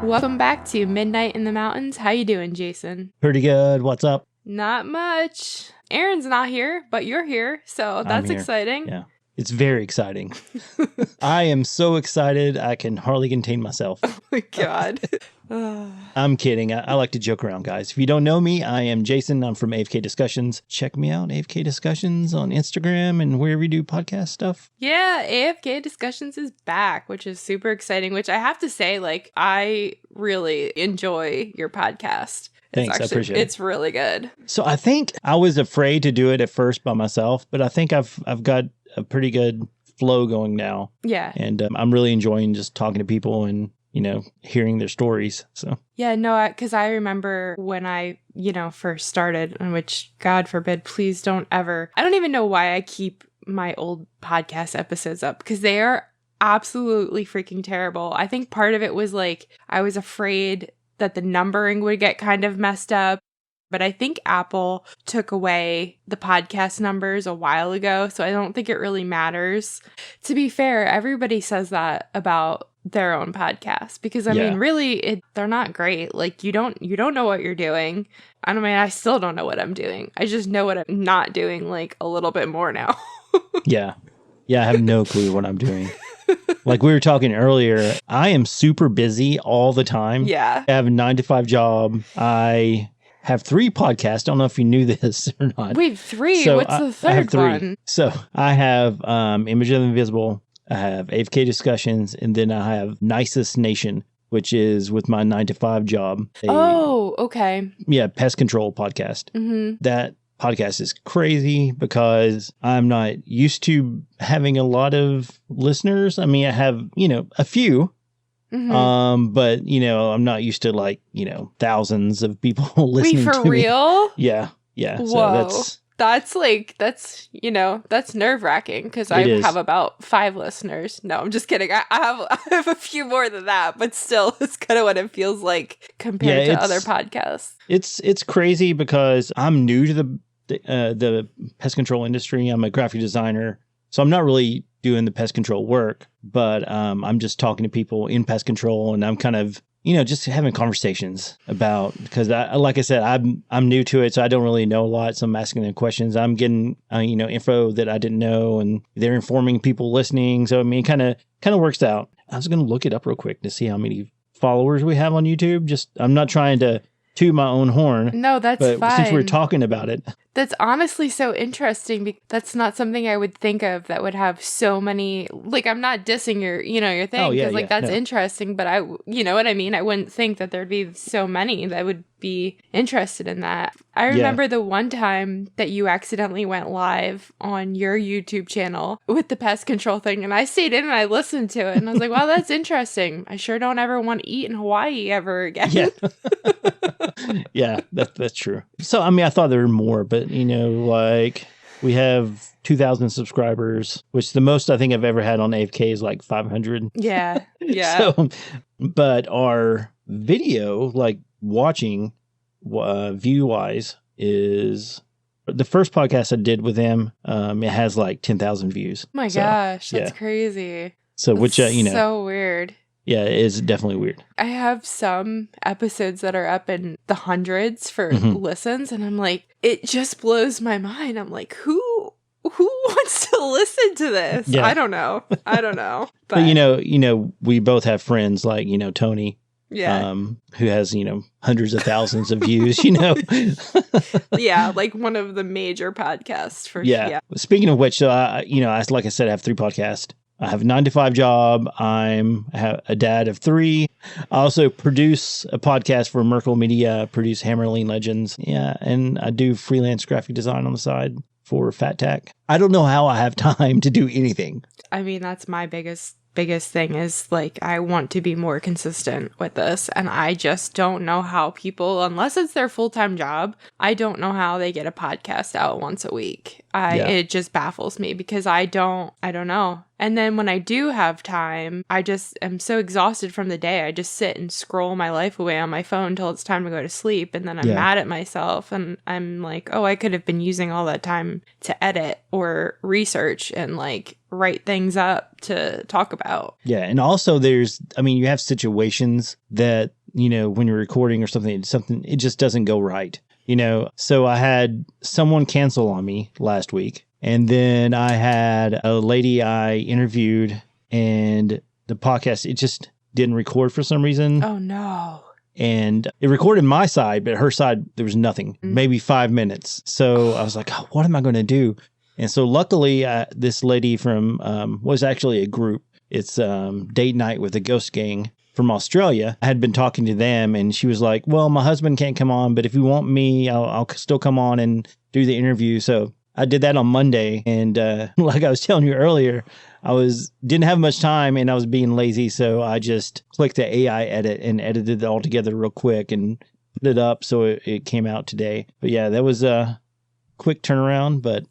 Welcome back to Midnight in the Mountains. How you doing, Jason? Pretty good. What's up? Not much. Aaron's not here, but you're here, so that's exciting. Yeah. It's very exciting. I am so excited I can hardly contain myself. Oh my God. I'm kidding. I like to joke around, guys. If you don't know me, I am Jason. I'm from AFK Discussions. Check me out, AFK Discussions on Instagram and wherever you do podcast stuff. Yeah, AFK Discussions is back, which is super exciting, which I have to say, like, I really enjoy your podcast. Thanks, I appreciate it. It's really good. So I think I was afraid to do it at first by myself, but I think I've got a pretty good flow going now. Yeah. And I'm really enjoying just talking to people and, you know, hearing their stories. So yeah, no, because I remember when I, first started, in which, God forbid, please don't ever. I don't even know why I keep my old podcast episodes up, because they are absolutely freaking terrible. I think part of it was like I was afraid that the numbering would get kind of messed up. But I think Apple took away the podcast numbers a while ago, so I don't think it really matters. To be fair, everybody says that about their own podcast, because I mean, really, they're not great. Like, you don't know what you're doing. I still don't know what I'm doing. I just know what I'm not doing, like, a little bit more now. Yeah, I have no clue what I'm doing. Like we were talking earlier, I am super busy all the time. Yeah. I have a 9-to-5 job. I have 3 podcasts. I don't know if you knew this or not. Wait, 3? So what's the third I have 3. one? So I have Image of the Invisible, I have AFK Discussions, and then I have Nicest Nation, which is with my 9-to-5 job. Okay. Yeah, pest control podcast. Mm-hmm. That podcast is crazy because I'm not used to having a lot of listeners. I mean, I have, a few. Mm-hmm. But I'm not used to thousands of people listening to me. Wait, for real? Yeah. Whoa. So that's nerve-wracking, because I have about 5 listeners. No, I'm just kidding. I have a few more than that, but still, it's kind of what it feels like compared to other podcasts. It's crazy because I'm new to the pest control industry. I'm a graphic designer, so I'm not really doing the pest control work, but I'm just talking to people in pest control, and I'm kind of just having conversations about, because like I said, I'm new to it, so I don't really know a lot. So I'm asking them questions. I'm getting info that I didn't know, and they're informing people listening. So I mean, kind of works out. I was going to look it up real quick to see how many followers we have on YouTube. I'm not trying to toot my own horn. No, that's fine. But since we're talking about it. That's honestly so interesting, because that's not something I would think of that would have so many, like, I'm not dissing your thing, because that's interesting, but you know what I mean? I wouldn't think that there'd be so many that would be interested in that. I remember the one time that you accidentally went live on your YouTube channel with the pest control thing, and I stayed in and I listened to it, and I was like, wow, that's interesting. I sure don't ever want to eat in Hawaii ever again. Yeah. Yeah, that's true. So, I mean, I thought there were more, but, we have 2,000 subscribers, which the most I think I've ever had on AFK is like 500. Yeah. So, but our video, watching view-wise, is the first podcast I did with him. It has like 10,000 views. Oh my gosh, that's crazy. So, that's which, so weird. Yeah, it is definitely weird. I have some episodes that are up in the hundreds for listens, and I'm like, it just blows my mind. I'm like, who wants to listen to this? Yeah. I don't know. But we both have friends like, Tony. Yeah. Who has, hundreds of thousands of views, Yeah, like one of the major podcasts for yeah. Speaking of which, so like I said, I have 3 podcasts. I have a 9-to-5 job. I'm a dad of 3. I also produce a podcast for Merkle Media, produce Hammerling Legends. Yeah, and I do freelance graphic design on the side for Fat Tack. I don't know how I have time to do anything. I mean, that's my biggest thing is, like, I want to be more consistent with this, and I just don't know how people, unless it's their full-time job, I don't know how they get a podcast out once a week. It just baffles me, because I don't know. And then when I do have time, I just am so exhausted from the day. I just sit and scroll my life away on my phone till it's time to go to sleep. And then I'm mad at myself. And I'm like, oh, I could have been using all that time to edit or research and write things up to talk about. Yeah. And also you have situations that when you're recording or something, it just doesn't go right, So I had someone cancel on me last week. And then I had a lady I interviewed, and the podcast, it just didn't record for some reason. Oh, no. And it recorded my side, but her side, there was nothing, maybe 5 minutes. So I was like, oh, what am I going to do? And so luckily, this lady from was actually a group. It's Date Night with the Ghost Gang from Australia. I had been talking to them, and she was like, well, my husband can't come on, but if you want me, I'll still come on and do the interview. So I did that on Monday. And like I was telling you earlier, didn't have much time and I was being lazy. So I just clicked the AI edit and edited it all together real quick and put it up. So it came out today. But yeah, that was a quick turnaround, but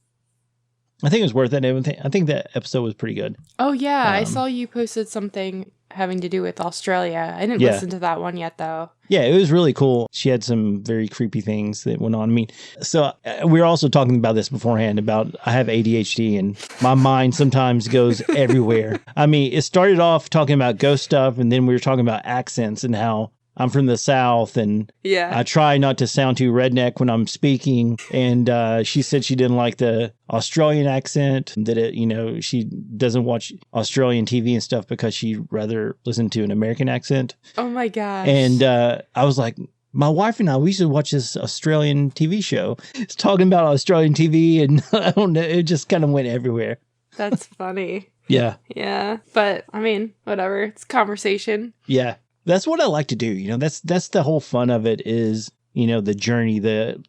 I think it was worth it. I think that episode was pretty good. Oh, yeah. I saw you posted something having to do with Australia. I didn't listen to that one yet, though. Yeah, it was really cool. She had some very creepy things that went on. I mean, so we were also talking about this beforehand about I have ADHD and my mind sometimes goes everywhere. I mean, it started off talking about ghost stuff, and then we were talking about accents and how I'm from the South, and I try not to sound too redneck when I'm speaking. And she said she didn't like the Australian accent, that she doesn't watch Australian TV and stuff because she'd rather listen to an American accent. Oh my gosh. And I was like, my wife and we used to watch this Australian TV show. It's talking about Australian TV, and I don't know, it just kind of went everywhere. That's funny. Yeah. Yeah. But I mean, whatever. It's conversation. Yeah. That's what I like to do. That's the whole fun of it is, the journey,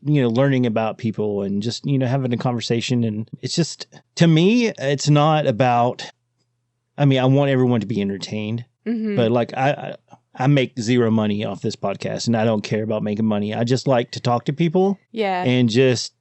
learning about people and just, having a conversation. And it's just, to me, it's not about, I want everyone to be entertained, but like I make zero money off this podcast and I don't care about making money. I just like to talk to people. Yeah. And just,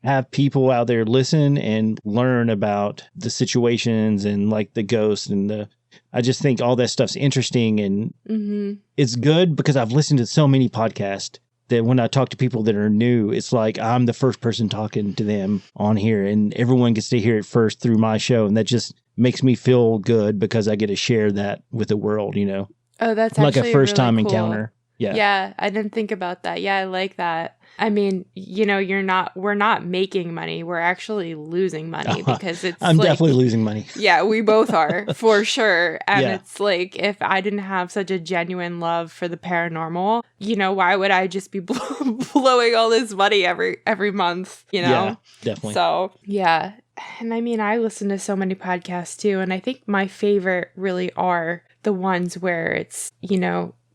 have people out there listen and learn about the situations and like the ghosts and I just think all that stuff's interesting, and it's good because I've listened to so many podcasts that when I talk to people that are new, it's like I'm the first person talking to them on here, and everyone gets to hear it first through my show. And that just makes me feel good because I get to share that with the world, Oh, that's like actually a first time really cool encounter. Yeah. Yeah, I didn't think about that. Yeah, I like that. I mean, we're not making money. We're actually losing money because it's I'm definitely losing money. Yeah, we both are for sure. And it's like, if I didn't have such a genuine love for the paranormal, why would I just be blowing all this money every month, Yeah, definitely. So, yeah. And I mean, I listen to so many podcasts too. And I think my favorite really are the ones where it's,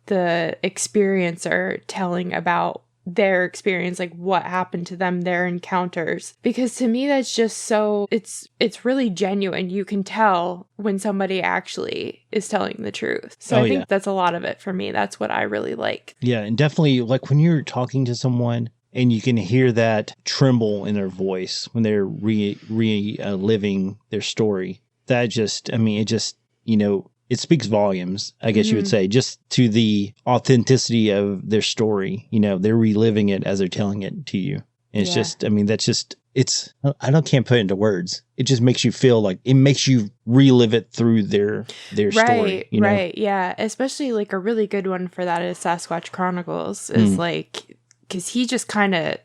the experiencer telling about their experience, like what happened to them, their encounters. Because to me, that's just so, it's really genuine. You can tell when somebody actually is telling the truth. So I think that's a lot of it for me. That's what I really like. Yeah, and definitely like when you're talking to someone and you can hear that tremble in their voice when they're reliving their story. That just, it speaks volumes, I guess you would say, just to the authenticity of their story. They're reliving it as they're telling it to you. And it's just, that's just, can't put it into words. It just makes you feel like, it makes you relive it through their story. Right. Yeah. Especially like a really good one for that is Sasquatch Chronicles is like, because he just kind of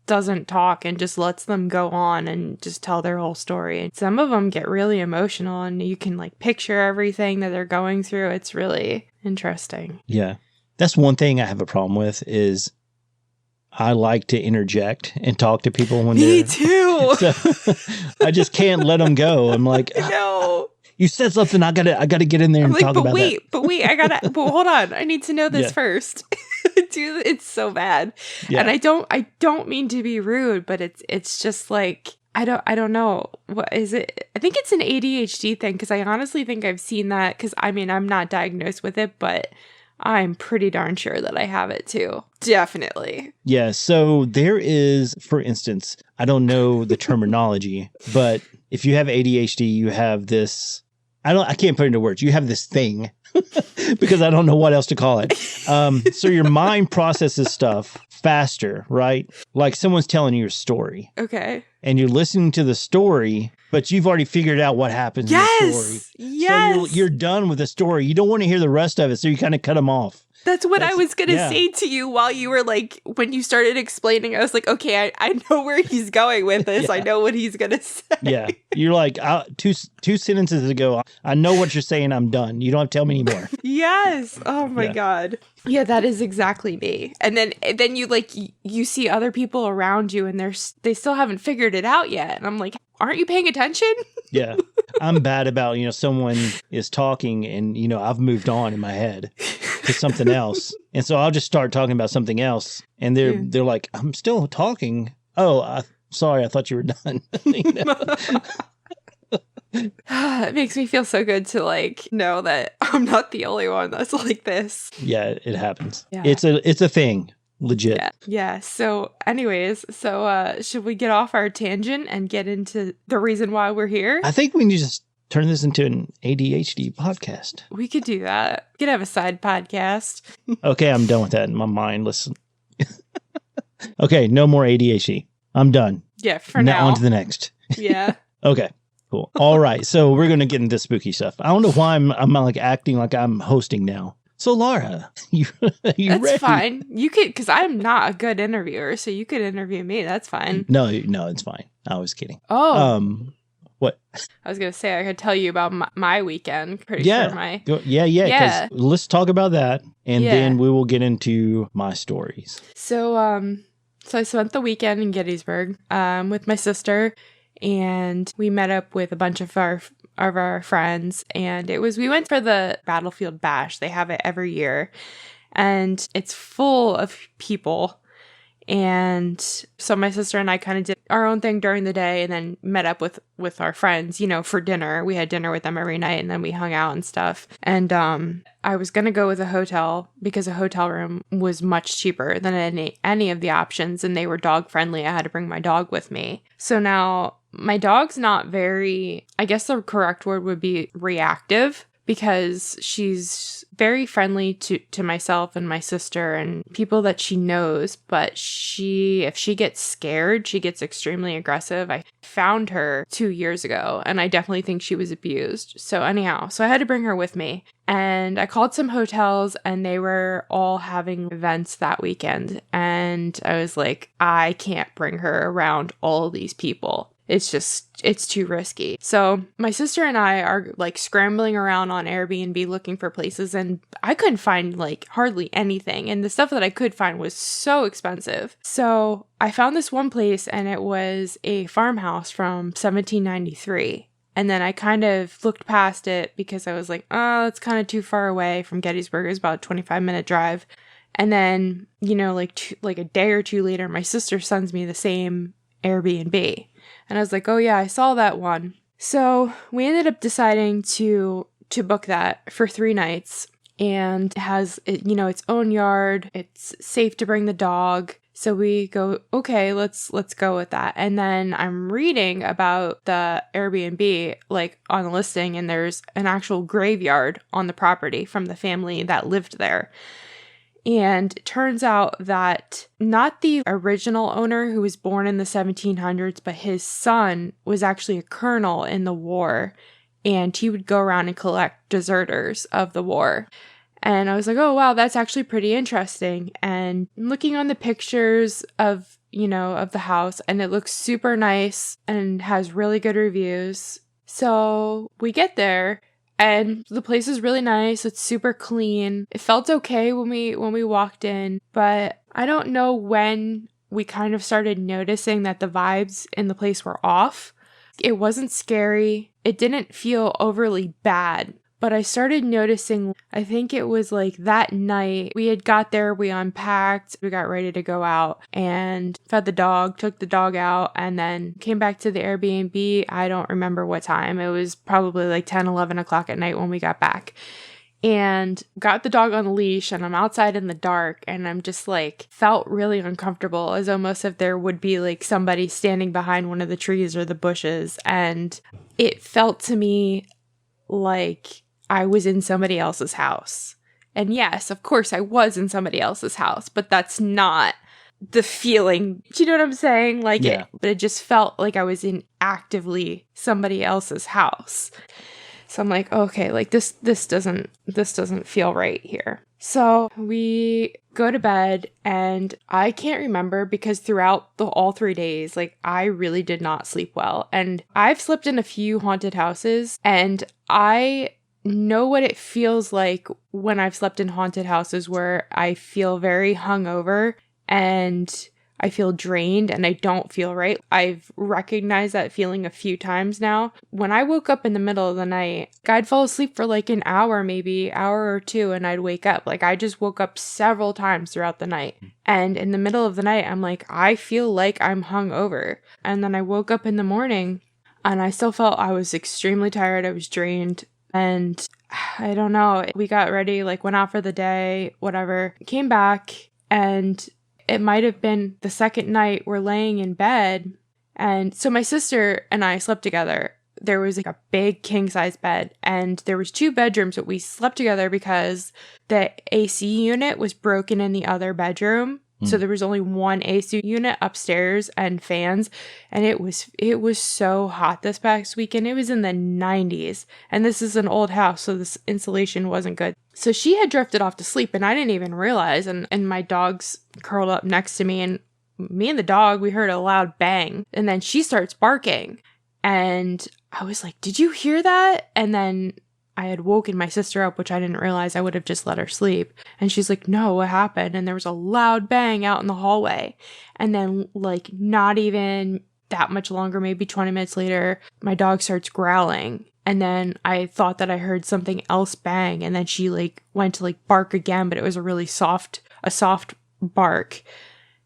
doesn't talk and just lets them go on and just tell their whole story. And some of them get really emotional and you can like picture everything that they're going through. It's really interesting. Yeah. That's one thing I have a problem with is I like to interject and talk to people when Me too. So I just can't let them go. I'm like, no. You said something. I gotta get in there and talk about that. But wait, but hold on. I need to know this first. Dude, it's so bad. Yeah. And I don't mean to be rude, but it's just like, I don't know. What is it? I think it's an ADHD thing because I honestly think I've seen that because I'm not diagnosed with it, but I'm pretty darn sure that I have it too. Definitely. Yeah. So there is, for instance, I don't know the terminology, but if you have ADHD, you have this, I can't put it into words. You have this thing because I don't know what else to call it. So your mind processes stuff faster, right? Like someone's telling you a story. Okay. And you're listening to the story, but you've already figured out what happens in the story. Yes. So you're done with the story. You don't want to hear the rest of it, so you kind of cut them off. That's what I was going to yeah. say to you while you were like, when you started explaining, I was like, okay, I know where he's going with this. I know what he's going to say. Yeah. You're like, two sentences ago, I know what you're saying. I'm done. You don't have to tell me anymore. Yes. Oh my God. Yeah, that is exactly me. And then you like, you see other people around you and they still haven't figured it out yet. And I'm like, aren't you paying attention? Yeah. I'm bad about, someone is talking and, I've moved on in my head to something else. And so I'll just start talking about something else. And they're like, I'm still talking. Oh, sorry. I thought you were done. It makes me feel so good to like know that I'm not the only one that's like this. Yeah, it happens. Yeah. It's a thing. Legit. Yeah. So anyways, should we get off our tangent and get into the reason why we're here? I think we need to just turn this into an ADHD podcast. We could do that. We could have a side podcast. Okay, I'm done with that in my mind. Listen. Okay, no more ADHD. I'm done. Yeah, for now. On to the next. Yeah. Okay, cool. All right, so we're going to get into spooky stuff. I don't know why I'm like acting like I'm hosting now. So Laura, you That's ready? fine. You could, because I'm not a good interviewer, so you could interview me. That's fine. No, it's fine. I was kidding. Oh. What? I was going to say I could tell you about my weekend. Pretty sure my... Yeah. Because let's talk about that, and then we will get into my stories. So I spent the weekend in Gettysburg with my sister, and we met up with a bunch of our friends, and we went for the Battlefield Bash. They have it every year, and it's full of people. And so my sister and I kind of did our own thing during the day and then met up with our friends, for dinner. We had dinner with them every night and then we hung out and stuff. And I was going to go with a hotel because a hotel room was much cheaper than any of the options, and they were dog friendly. I had to bring my dog with me. So now my dog's not very, I guess the correct word would be reactive, because she's very friendly to myself and my sister and people that she knows, but if she gets scared, she gets extremely aggressive. I found her 2 years ago, and I definitely think she was abused. So anyhow, I had to bring her with me, and I called some hotels, and they were all having events that weekend, and I was like, I can't bring her around all these people. It's too risky. So my sister and I are like scrambling around on Airbnb looking for places, and I couldn't find like hardly anything. And the stuff that I could find was so expensive. So I found this one place, and it was a farmhouse from 1793. And then I kind of looked past it because I was like, oh, it's kind of too far away from Gettysburg. It was about a 25-minute drive. And then, like a day or two later, my sister sends me the same Airbnb. And I was like, oh yeah, I saw that one. So we ended up deciding to book that for 3 nights, and it has, its own yard. It's safe to bring the dog. So we go, okay, let's go with that. And then I'm reading about the Airbnb, like on the listing, and there's an actual graveyard on the property from the family that lived there. And it turns out that not the original owner, who was born in the 1700s, but his son was actually a colonel in the war, and he would go around and collect deserters of the war. And I was like, oh, wow, that's actually pretty interesting. And looking on the pictures of the house, and it looks super nice and has really good reviews. So we get there. And the place is really nice. It's super clean. It felt okay when we walked in, but I don't know when we kind of started noticing that the vibes in the place were off. It wasn't scary. It didn't feel overly bad, but I started noticing, I think it was like that night, we had got there, we unpacked, we got ready to go out and fed the dog, took the dog out, and then came back to the Airbnb. I don't remember what time. It was probably like 10, 11 o'clock at night when we got back. And got the dog on a leash, and I'm outside in the dark, and I'm just like, felt really uncomfortable, as almost if there would be like somebody standing behind one of the trees or the bushes. And it felt to me like I was in somebody else's house. And yes, of course I was in somebody else's house, but that's not the feeling. Do you know what I'm saying? Like, yeah. But it just felt like I was in actively somebody else's house. So I'm like, okay, like this doesn't feel right here. So we go to bed, and I can't remember because throughout all 3 days, like I really did not sleep well. And I've slept in a few haunted houses, and I know what it feels like when I've slept in haunted houses where I feel very hungover and I feel drained and I don't feel right. I've recognized that feeling a few times now. When I woke up in the middle of the night, I'd fall asleep for like an hour, maybe hour or two, and I'd wake up. Like I just woke up several times throughout the night. And in the middle of the night, I'm like, I feel like I'm hungover. And then I woke up in the morning and I still felt I was extremely tired. I was drained. And I don't know, we got ready, like went out for the day, whatever, came back, and it might have been the second night we're laying in bed. And so my sister and I slept together. There was like a big king size bed, and there was 2 bedrooms, but we slept together because the AC unit was broken in the other bedroom. So there was only one AC unit upstairs and fans, and it was so hot this past weekend. It was in the 90s, and this is an old house, so this insulation wasn't good. So she had drifted off to sleep, and I didn't even realize, and my dog's curled up next to me, and me and the dog, we heard a loud bang, and then she starts barking, and I was like, did you hear that? And then I had woken my sister up, which I didn't realize. I would have just let her sleep. And she's like, no, what happened? And there was a loud bang out in the hallway. And then like not even that much longer, maybe 20 minutes later, my dog starts growling. And then I thought that I heard something else bang. And then she like went to like bark again, but it was a soft bark.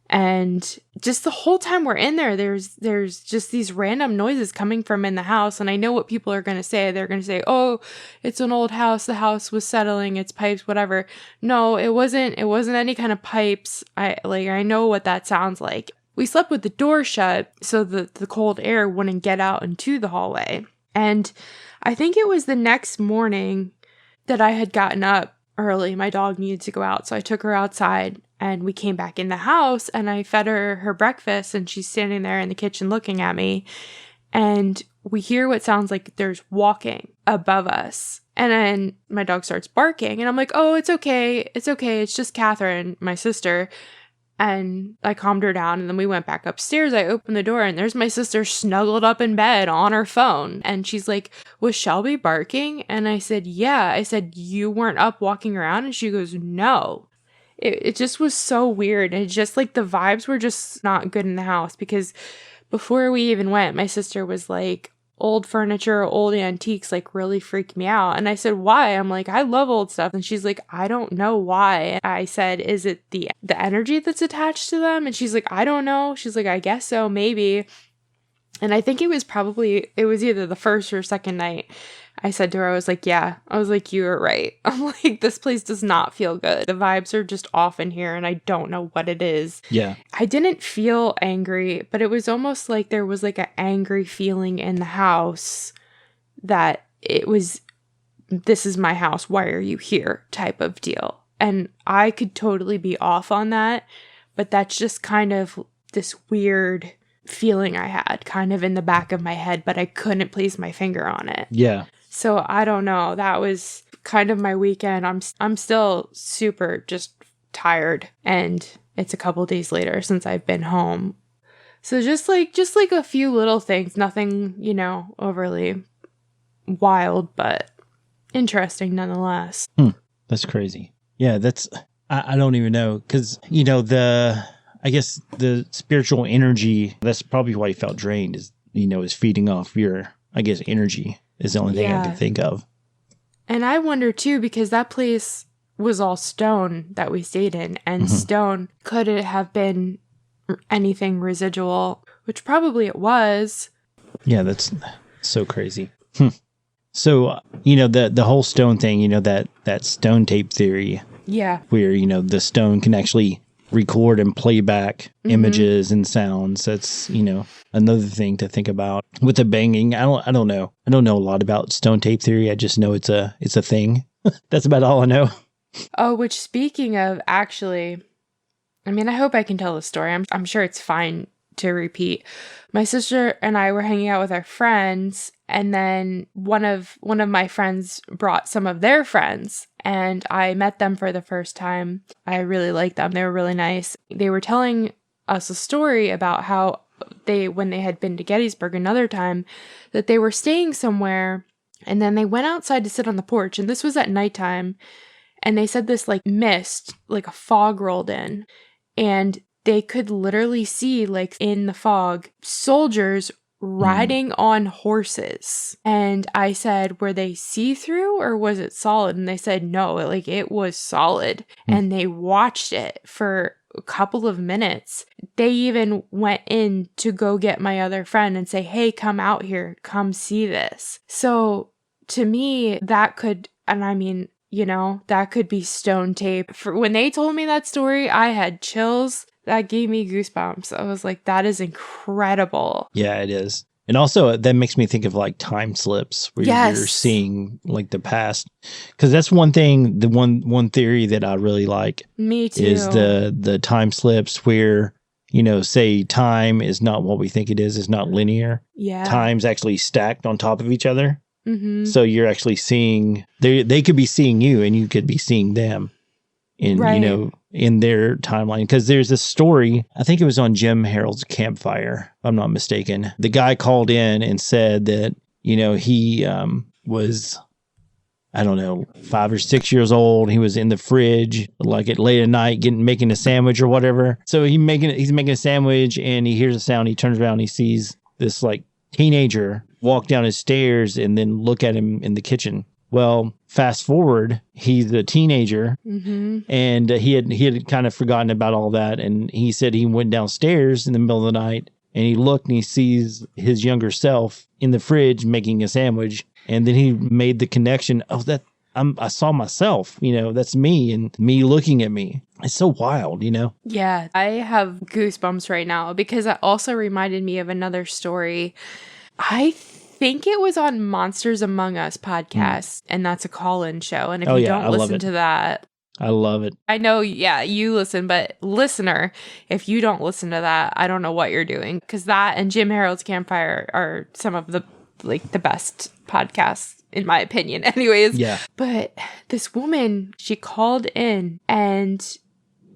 And just the whole time we're in there, there's just these random noises coming from in the house. And I know what people are going to say. They're going to say, oh, it's an old house. The house was settling, it's pipes, whatever. No, it wasn't any kind of pipes. I know what that sounds like. We slept with the door shut so that the cold air wouldn't get out into the hallway. And I think it was the next morning that I had gotten up early. My dog needed to go out. So I took her outside. And we came back in the house, and I fed her breakfast, and she's standing there in the kitchen looking at me. And we hear what sounds like there's walking above us. And then my dog starts barking, and I'm like, oh, it's okay. It's okay. It's just Catherine, my sister. And I calmed her down, and then we went back upstairs. I opened the door, and there's my sister snuggled up in bed on her phone. And she's like, was Shelby barking? And I said, yeah. I said, you weren't up walking around? And she goes, no. It just was so weird. And just like the vibes were just not good in the house, because before we even went, my sister was like, old furniture, old antiques, like really freaked me out. And I said, why? I'm like, I love old stuff. And she's like, I don't know why. I said, is it the energy that's attached to them? And she's like, I don't know. She's like, I guess so, maybe. And I think it was either the first or second night. I said to her, I was like, yeah. I was like, you were right. I'm like, this place does not feel good. The vibes are just off in here, and I don't know what it is. Yeah. I didn't feel angry, but it was almost like there was like an angry feeling in the house that it was, this is my house, why are you here type of deal. And I could totally be off on that, but that's just kind of this weird feeling I had kind of in the back of my head, but I couldn't place my finger on it. Yeah. So I don't know. That was kind of my weekend. I'm still super just tired, and it's a couple days later since I've been home. So just like a few little things, nothing, overly wild, but interesting nonetheless. That's crazy. Yeah, I don't even know, because I guess the spiritual energy, that's probably why you felt drained, is feeding off your, I guess, energy is the only thing I can think of. And I wonder too, because that place was all stone that we stayed in, and stone, could it have been anything residual, which probably it was. Yeah, that's so crazy. So, the whole stone thing, that stone tape theory. Yeah. Where, the stone can actually record and play back images and sounds. That's, another thing to think about with the banging. I don't know. I don't know a lot about stone tape theory. I just know it's a thing. That's about all I know. Oh, which, speaking of, actually, I mean, I hope I can tell the story. I'm sure it's fine to repeat. My sister and I were hanging out with our friends, and then one of my friends brought some of their friends, and I met them for the first time. I really liked them. They were really nice. They were telling us a story about how when they had been to Gettysburg another time, that they were staying somewhere, and then they went outside to sit on the porch, and this was at nighttime, and they said this like mist, like a fog rolled in, and they could literally see, like in the fog, soldiers riding on horses. And I said, were they see-through or was it solid? And they said, no, like it was solid. And they watched it for a couple of minutes. They even went in to go get my other friend and say, hey, come out here, come see this. So to me, that could, and I mean, you know, that could be stone tape. When they told me that story, I had chills. That gave me goosebumps. I was like, that is incredible. Yeah, it is. And also that makes me think of like time slips where you're seeing like the past. Because that's one thing, the one theory that I really like. Me too. Is the time slips where, you know, say time is not what we think it is. It's not linear. Yeah. Time's actually stacked on top of each other. Mm-hmm. So you're actually seeing, they could be seeing you and you could be seeing them in, you know, in their timeline. Because there's this story, I think it was on Jim Harold's Campfire, if I'm not mistaken. The guy called in and said that, you know, he was, I don't know, 5 or 6 years old. He was in the fridge, like at late at night, making a sandwich or whatever. So he's making a sandwich and he hears a sound. He turns around and he sees this like teenager walk down his stairs and then look at him in the kitchen. Well, fast forward, he's a teenager, and he had kind of forgotten about all that. And he said he went downstairs in the middle of the night and he looked and he sees his younger self in the fridge making a sandwich. And then he made the connection, I saw myself, you know, that's me and me looking at me. It's so wild, you know? Yeah, I have goosebumps right now because it also reminded me of another story. I think it was on Monsters Among Us podcast, and that's a call-in show. And if you don't listen to that, I love it. I know, yeah, you listen, but listener, if you don't listen to that, I don't know what you're doing, because that and Jim Harold's Campfire are some of the best podcasts in my opinion. Anyways, yeah. But this woman, she called in and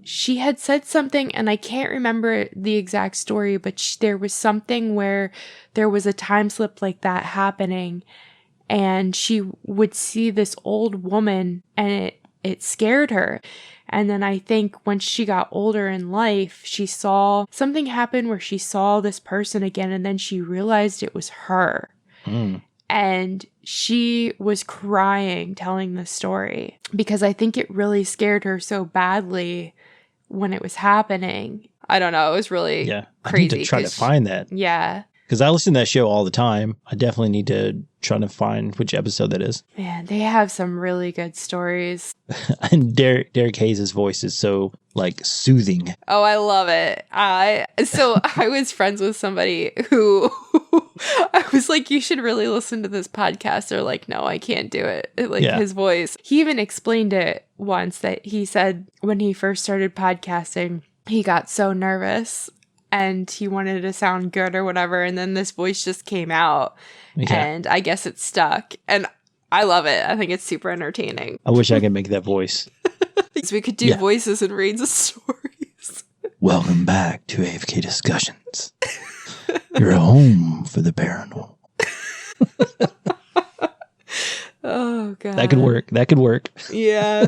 she had said something, and I can't remember the exact story, but there was something where there was a time slip like that happening, and she would see this old woman, and it scared her. And then I think when she got older in life, she saw something happen where she saw this person again, and then she realized it was her. And she was crying telling the story because I think it really scared her so badly when it was happening. I don't know. It was really crazy. I need to try to find that. Yeah. Because I listen to that show all the time. I definitely need to try to find which episode that is. Man, they have some really good stories. And Derek Hayes' voice is so, like, soothing. Oh, I love it. I was friends with somebody who I was like, you should really listen to this podcast. They're like, no, I can't do it. His voice. He even explained it once that he said when he first started podcasting, he got so nervous and he wanted to sound good or whatever. And then this voice just came out and I guess it stuck. And I love it. I think it's super entertaining. I wish I could make that voice. So we could do voices and reads of stories. Welcome back to AFK Discussions. You're home for the paranormal. Oh, God. That could work. Yeah.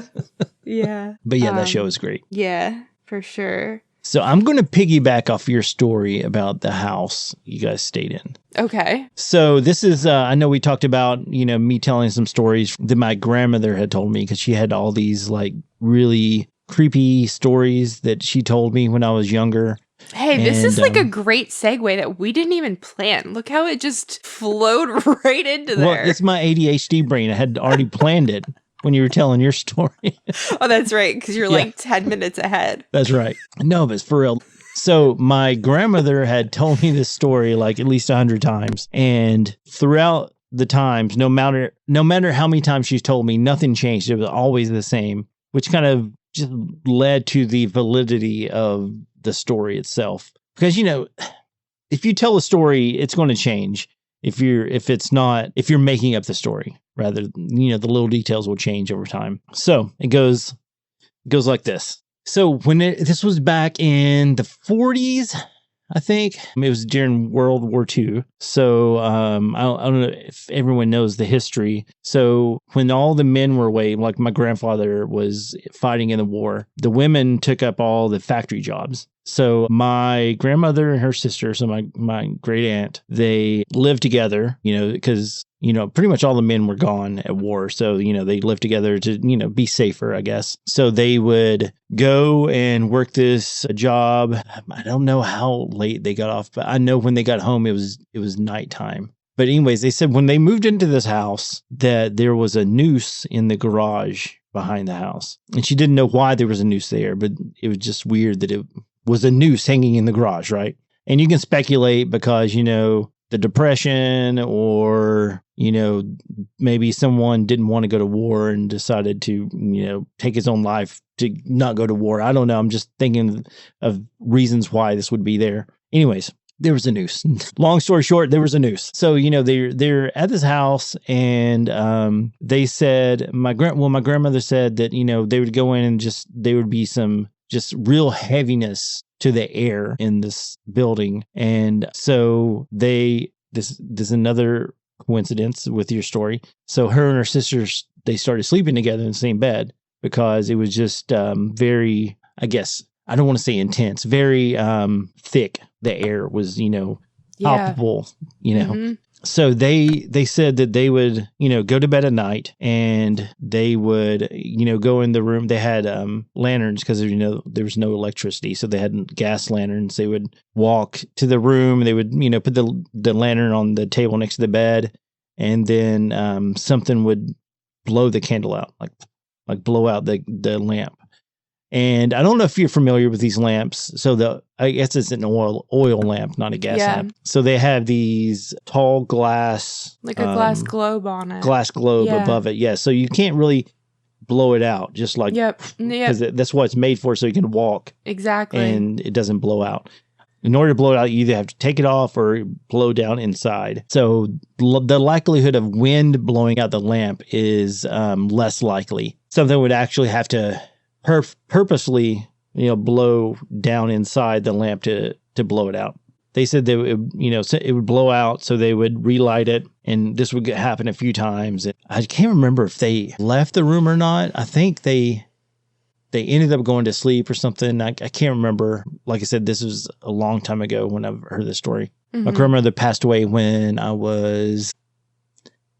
Yeah. But yeah, that show is great. Yeah, for sure. So I'm going to piggyback off your story about the house you guys stayed in. Okay. So this is, I know we talked about, me telling some stories that my grandmother had told me because she had all these like really creepy stories that she told me when I was younger. Hey, this is like a great segue that we didn't even plan. Look how it just flowed right into there. Well, it's my ADHD brain. I had already planned it when you were telling your story. Oh, that's right, because you're like 10 minutes ahead. That's right. No, but it's for real. So my grandmother had told me this story like at least 100 times. And throughout the times, no matter how many times she's told me, nothing changed. It was always the same, which kind of just led to the validity of the story itself. Because, if you tell a story, it's going to change. If you're making up the story, rather, the little details will change over time. So it goes like this. So this was back in the 40s, I think. It was during World War II. So I don't know if everyone knows the history. So when all the men were away, like my grandfather was fighting in the war, the women took up all the factory jobs. So my grandmother and her sister, so my great aunt, they lived together, because, pretty much all the men were gone at war. So, they lived together to, be safer, I guess. So they would go and work this job. I don't know how late they got off, but I know when they got home, it was nighttime. But anyways, they said when they moved into this house that there was a noose in the garage behind the house. And she didn't know why there was a noose there, but it was just weird that it was a noose hanging in the garage, right? And you can speculate because, the Depression or, maybe someone didn't want to go to war and decided to, take his own life to not go to war. I don't know. I'm just thinking of reasons why this would be there. Anyways, there was a noose. Long story short, there was a noose. So, they're at this house and they said, my grandmother said that, they would go in and there would be some just real heaviness to the air in this building. And so this is another coincidence with your story. So her and her sisters, they started sleeping together in the same bed because it was just very, I guess, I don't want to say intense, very thick. The air was, palpable, Mm-hmm. So they said that they would, go to bed at night and they would, go in the room. They had lanterns because, there was no electricity. So they had gas lanterns. They would walk to the room. They would, put the lantern on the table next to the bed. And then something would blow the candle out, like blow out the lamp. And I don't know if you're familiar with these lamps. So I guess it's an oil lamp, not a gas lamp. So they have these tall glass, like a glass globe on it. Glass globe above it. Yeah. So you can't really blow it out, just like because that's what it's made for, so you can walk. Exactly. And it doesn't blow out. In order to blow it out, you either have to take it off or blow down inside. So the likelihood of wind blowing out the lamp is less likely. Something would actually have to purposely, blow down inside the lamp to blow it out. They said that it would blow out, so they would relight it, and this would happen a few times. I can't remember if they left the room or not. I think they ended up going to sleep or something. I can't remember. Like I said, this was a long time ago when I've heard this story. Mm-hmm. My grandmother passed away when I was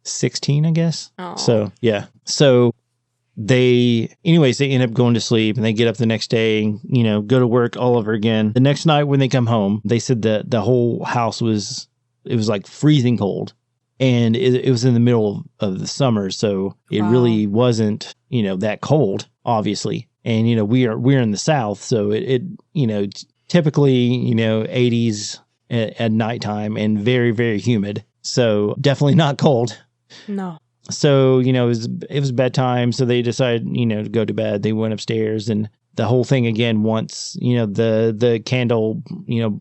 16, I guess. Aww. So, yeah. So they end up going to sleep and they get up the next day and, go to work all over again. The next night when they come home, they said that the whole house was like freezing cold, and it was in the middle of the summer. So it really wasn't, that cold, obviously. And, we're in the South. So it typically, 80s at nighttime and very, very humid. So definitely not cold. No. So, it was bedtime. So they decided, to go to bed. They went upstairs, and the whole thing again, once, the candle,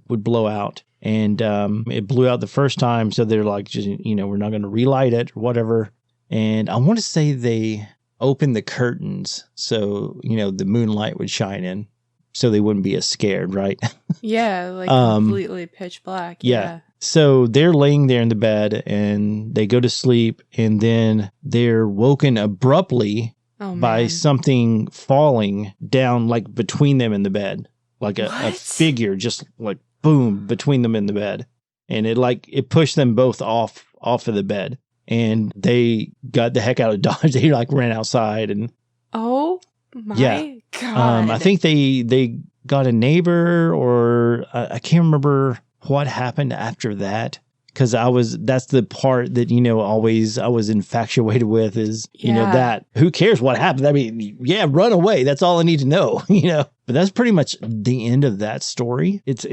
would blow out, and it blew out the first time. So they're like, just, we're not going to relight it or whatever. And I want to say they opened the curtains so, the moonlight would shine in, so they wouldn't be as scared. Right. Yeah. Like completely pitch black. Yeah. So they're laying there in the bed and they go to sleep, and then they're woken abruptly by something falling down, like between them in the bed, like a figure, just like boom, between them in the bed. And it pushed them both off of the bed, and they got the heck out of Dodge. They ran outside and. Oh my God. I think they got a neighbor, or I can't remember what happened after that, because that's the part that always I was infatuated with is that who cares what happened. I mean, run away, that's all I need to know. But that's pretty much the end of that story. It's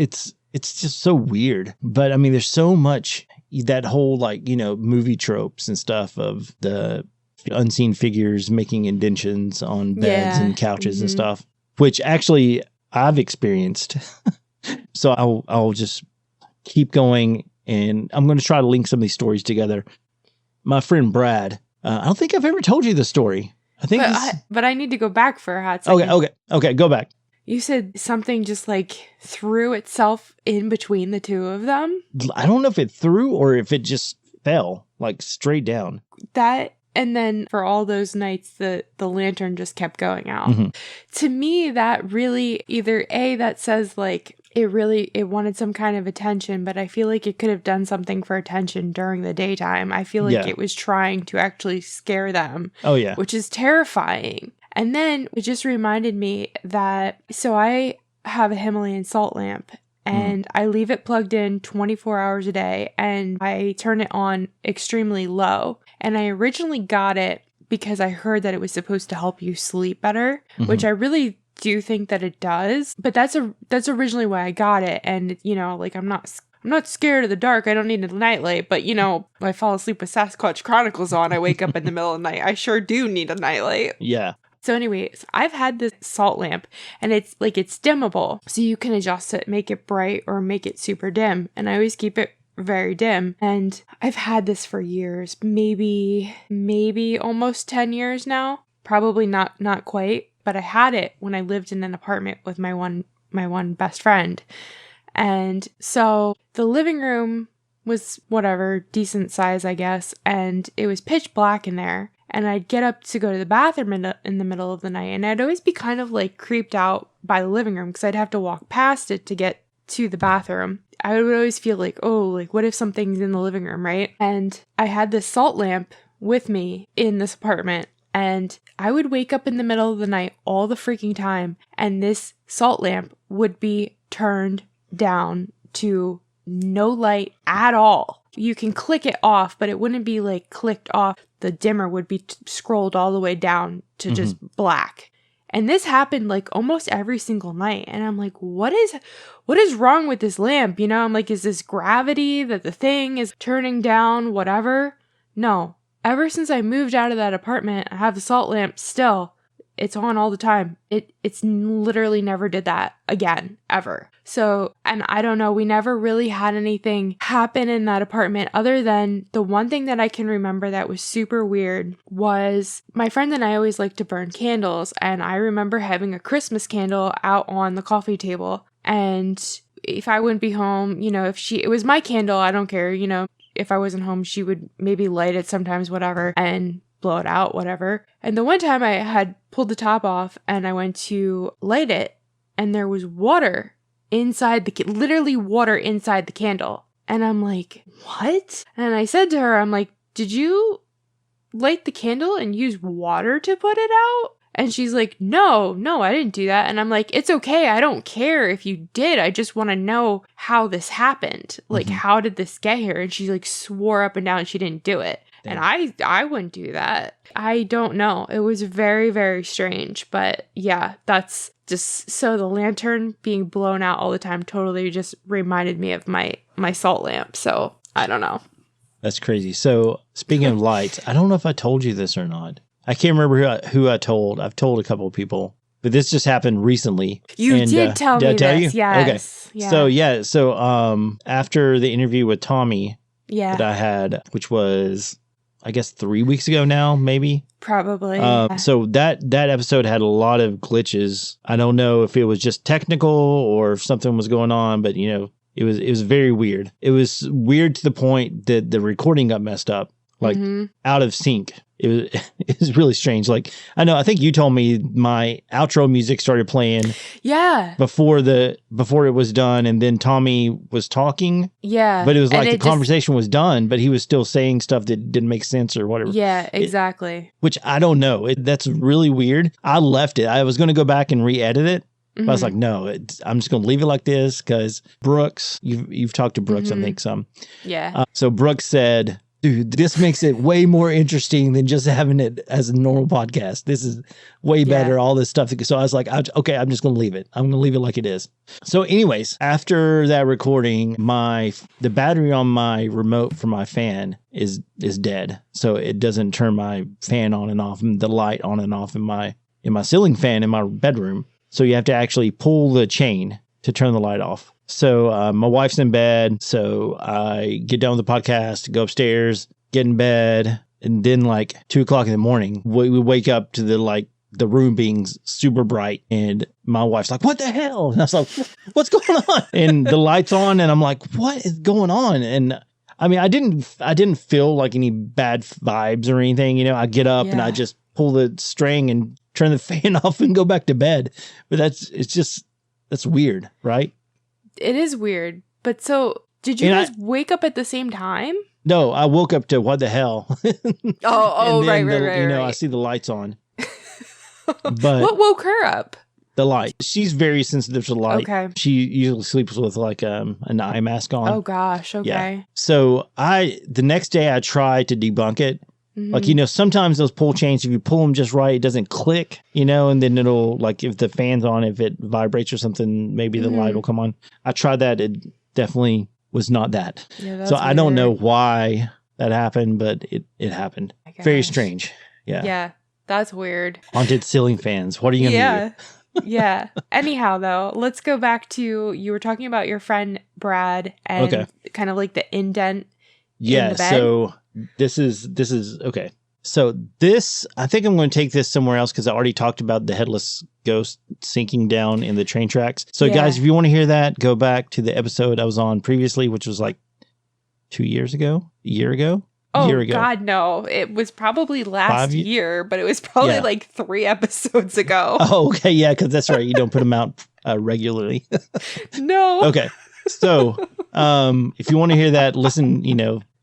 just so weird, but I mean, there's so much that whole movie tropes and stuff of the unseen figures making indentions on beds and couches and stuff, which actually I've experienced. So I'll just keep going, and I'm going to try to link some of these stories together. My friend Brad, I don't think I've ever told you the story. I think, but I need to go back for a hot second. Okay, go back. You said something just like threw itself in between the two of them. I don't know if it threw or if it just fell like straight down. That, and then for all those nights, the lantern just kept going out. Mm-hmm. To me, that really either that says like it wanted some kind of attention, but I feel like it could have done something for attention during the daytime. I feel like it was trying to actually scare them. Oh yeah, which is terrifying. And then it just reminded me that, so I have a Himalayan salt lamp and I leave it plugged in 24 hours a day and I turn it on extremely low. And I originally got it because I heard that it was supposed to help you sleep better, which I really do think that it does. But that's originally why I got it. And, you know, like I'm not scared of the dark. I don't need a nightlight. But, you know, I fall asleep with Sasquatch Chronicles on. I wake up in the middle of the night. I sure do need a nightlight. Yeah. So anyways, I've had this salt lamp and it's dimmable. So you can adjust it, make it bright or make it super dim. And I always keep it very dim. And I've had this for years, maybe almost 10 years now. Probably not quite, but I had it when I lived in an apartment with my one best friend. And so the living room was whatever, decent size, I guess. And it was pitch black in there. And I'd get up to go to the bathroom in the middle of the night. And I'd always be kind of like creeped out by the living room because I'd have to walk past it to get to the bathroom. I would always feel like, oh, like what if something's in the living room, right? And I had this salt lamp with me in this apartment. And I would wake up in the middle of the night all the freaking time. And this salt lamp would be turned down to no light at all. You can click it off, but it wouldn't be like clicked off. The dimmer would be scrolled all the way down to just black. And this happened like almost every single night. And I'm like, what is wrong with this lamp? You know, I'm like, is this gravity that the thing is turning down, whatever? No. Ever since I moved out of that apartment, I have the salt lamp still. It's on all the time. It's literally never did that again, ever. So, and I don't know, we never really had anything happen in that apartment other than the one thing that I can remember that was super weird was my friend and I always like to burn candles. And I remember having a Christmas candle out on the coffee table. And if I wouldn't be home, you know, it was my candle, I don't care, you know, if I wasn't home, she would maybe light it sometimes, whatever, and blow it out, whatever. And the one time I had pulled the top off and I went to light it and there was water inside literally water inside the candle. And I'm like, what? And I said to her, I'm like, did you light the candle and use water to put it out? And she's like, no, I didn't do that. And I'm like, it's okay. I don't care if you did. I just want to know how this happened. Like, how did this get here? And she like swore up and down she didn't do it. Damn. And I wouldn't do that. I don't know. It was very, very strange. But yeah, that's just, so the lantern being blown out all the time totally just reminded me of my salt lamp. So I don't know. That's crazy. So speaking of lights, I don't know if I told you this or not. I can't remember who I told. I've told a couple of people, but this just happened recently. You did tell me did I tell this. You? Yes. Okay. Yeah. So after the interview with Tommy that I had, which was, I guess 3 weeks ago now, maybe. Probably. So that episode had a lot of glitches. I don't know if it was just technical or if something was going on, but you know, it was very weird. It was weird to the point that the recording got messed up, like out of sync. It was really strange. Like, I think you told me my outro music started playing. Yeah. Before it was done, and then Tommy was talking. Yeah. But it was like the conversation was done, but he was still saying stuff that didn't make sense or whatever. Yeah, exactly. Which I don't know. That's really weird. I left it. I was going to go back and re-edit it. But I was like, no, I'm just going to leave it like this because Brooks, you've talked to Brooks, I think some. Yeah. So Brooks said, dude, this makes it way more interesting than just having it as a normal podcast. This is way better, all this stuff. So I was like, okay, I'm just going to leave it. I'm going to leave it like it is. So anyways, after that recording, the battery on my remote for my fan is dead. So it doesn't turn my fan on and off and the light on and off in my ceiling fan in my bedroom. So you have to actually pull the chain to turn the light off. So my wife's in bed. So I get done with the podcast, go upstairs, get in bed. And then like 2:00 in the morning, we wake up to the room being super bright. And my wife's like, what the hell? And I was like, what's going on? And the light's on. And I'm like, what is going on? And I mean, I didn't feel like any bad vibes or anything. I get up and I just pull the string and turn the fan off and go back to bed. But that's weird, right? It is weird. But so did you guys wake up at the same time? No, I woke up to what the hell? Right. I see the lights on. But what woke her up? The light. She's very sensitive to light. Okay. She usually sleeps with like an eye mask on. Oh gosh. Okay. Yeah. So the next day I tried to debunk it. Mm-hmm. Like, sometimes those pull chains, if you pull them just right, it doesn't click, and then it'll, like, if the fan's on, if it vibrates or something, maybe the light will come on. I tried that. It definitely was not that. Yeah, so I don't know why that happened, but it happened. Very strange. Yeah. Yeah. That's weird. Haunted ceiling fans. What are you going to do? Yeah. Anyhow, though, let's go back to, you were talking about your friend Brad and kind of like the indent in the bed. So this is okay. So this, I think I'm going to take this somewhere else because I already talked about the headless ghost sinking down in the train tracks. So guys, if you want to hear that, go back to the episode I was on previously, which was like 2 years ago, a year ago. Oh, God, no. It was probably last year, but it was probably like 3 episodes ago. Oh, okay. Yeah, because that's right. You don't put them out regularly. No. Okay. So if you want to hear that, listen,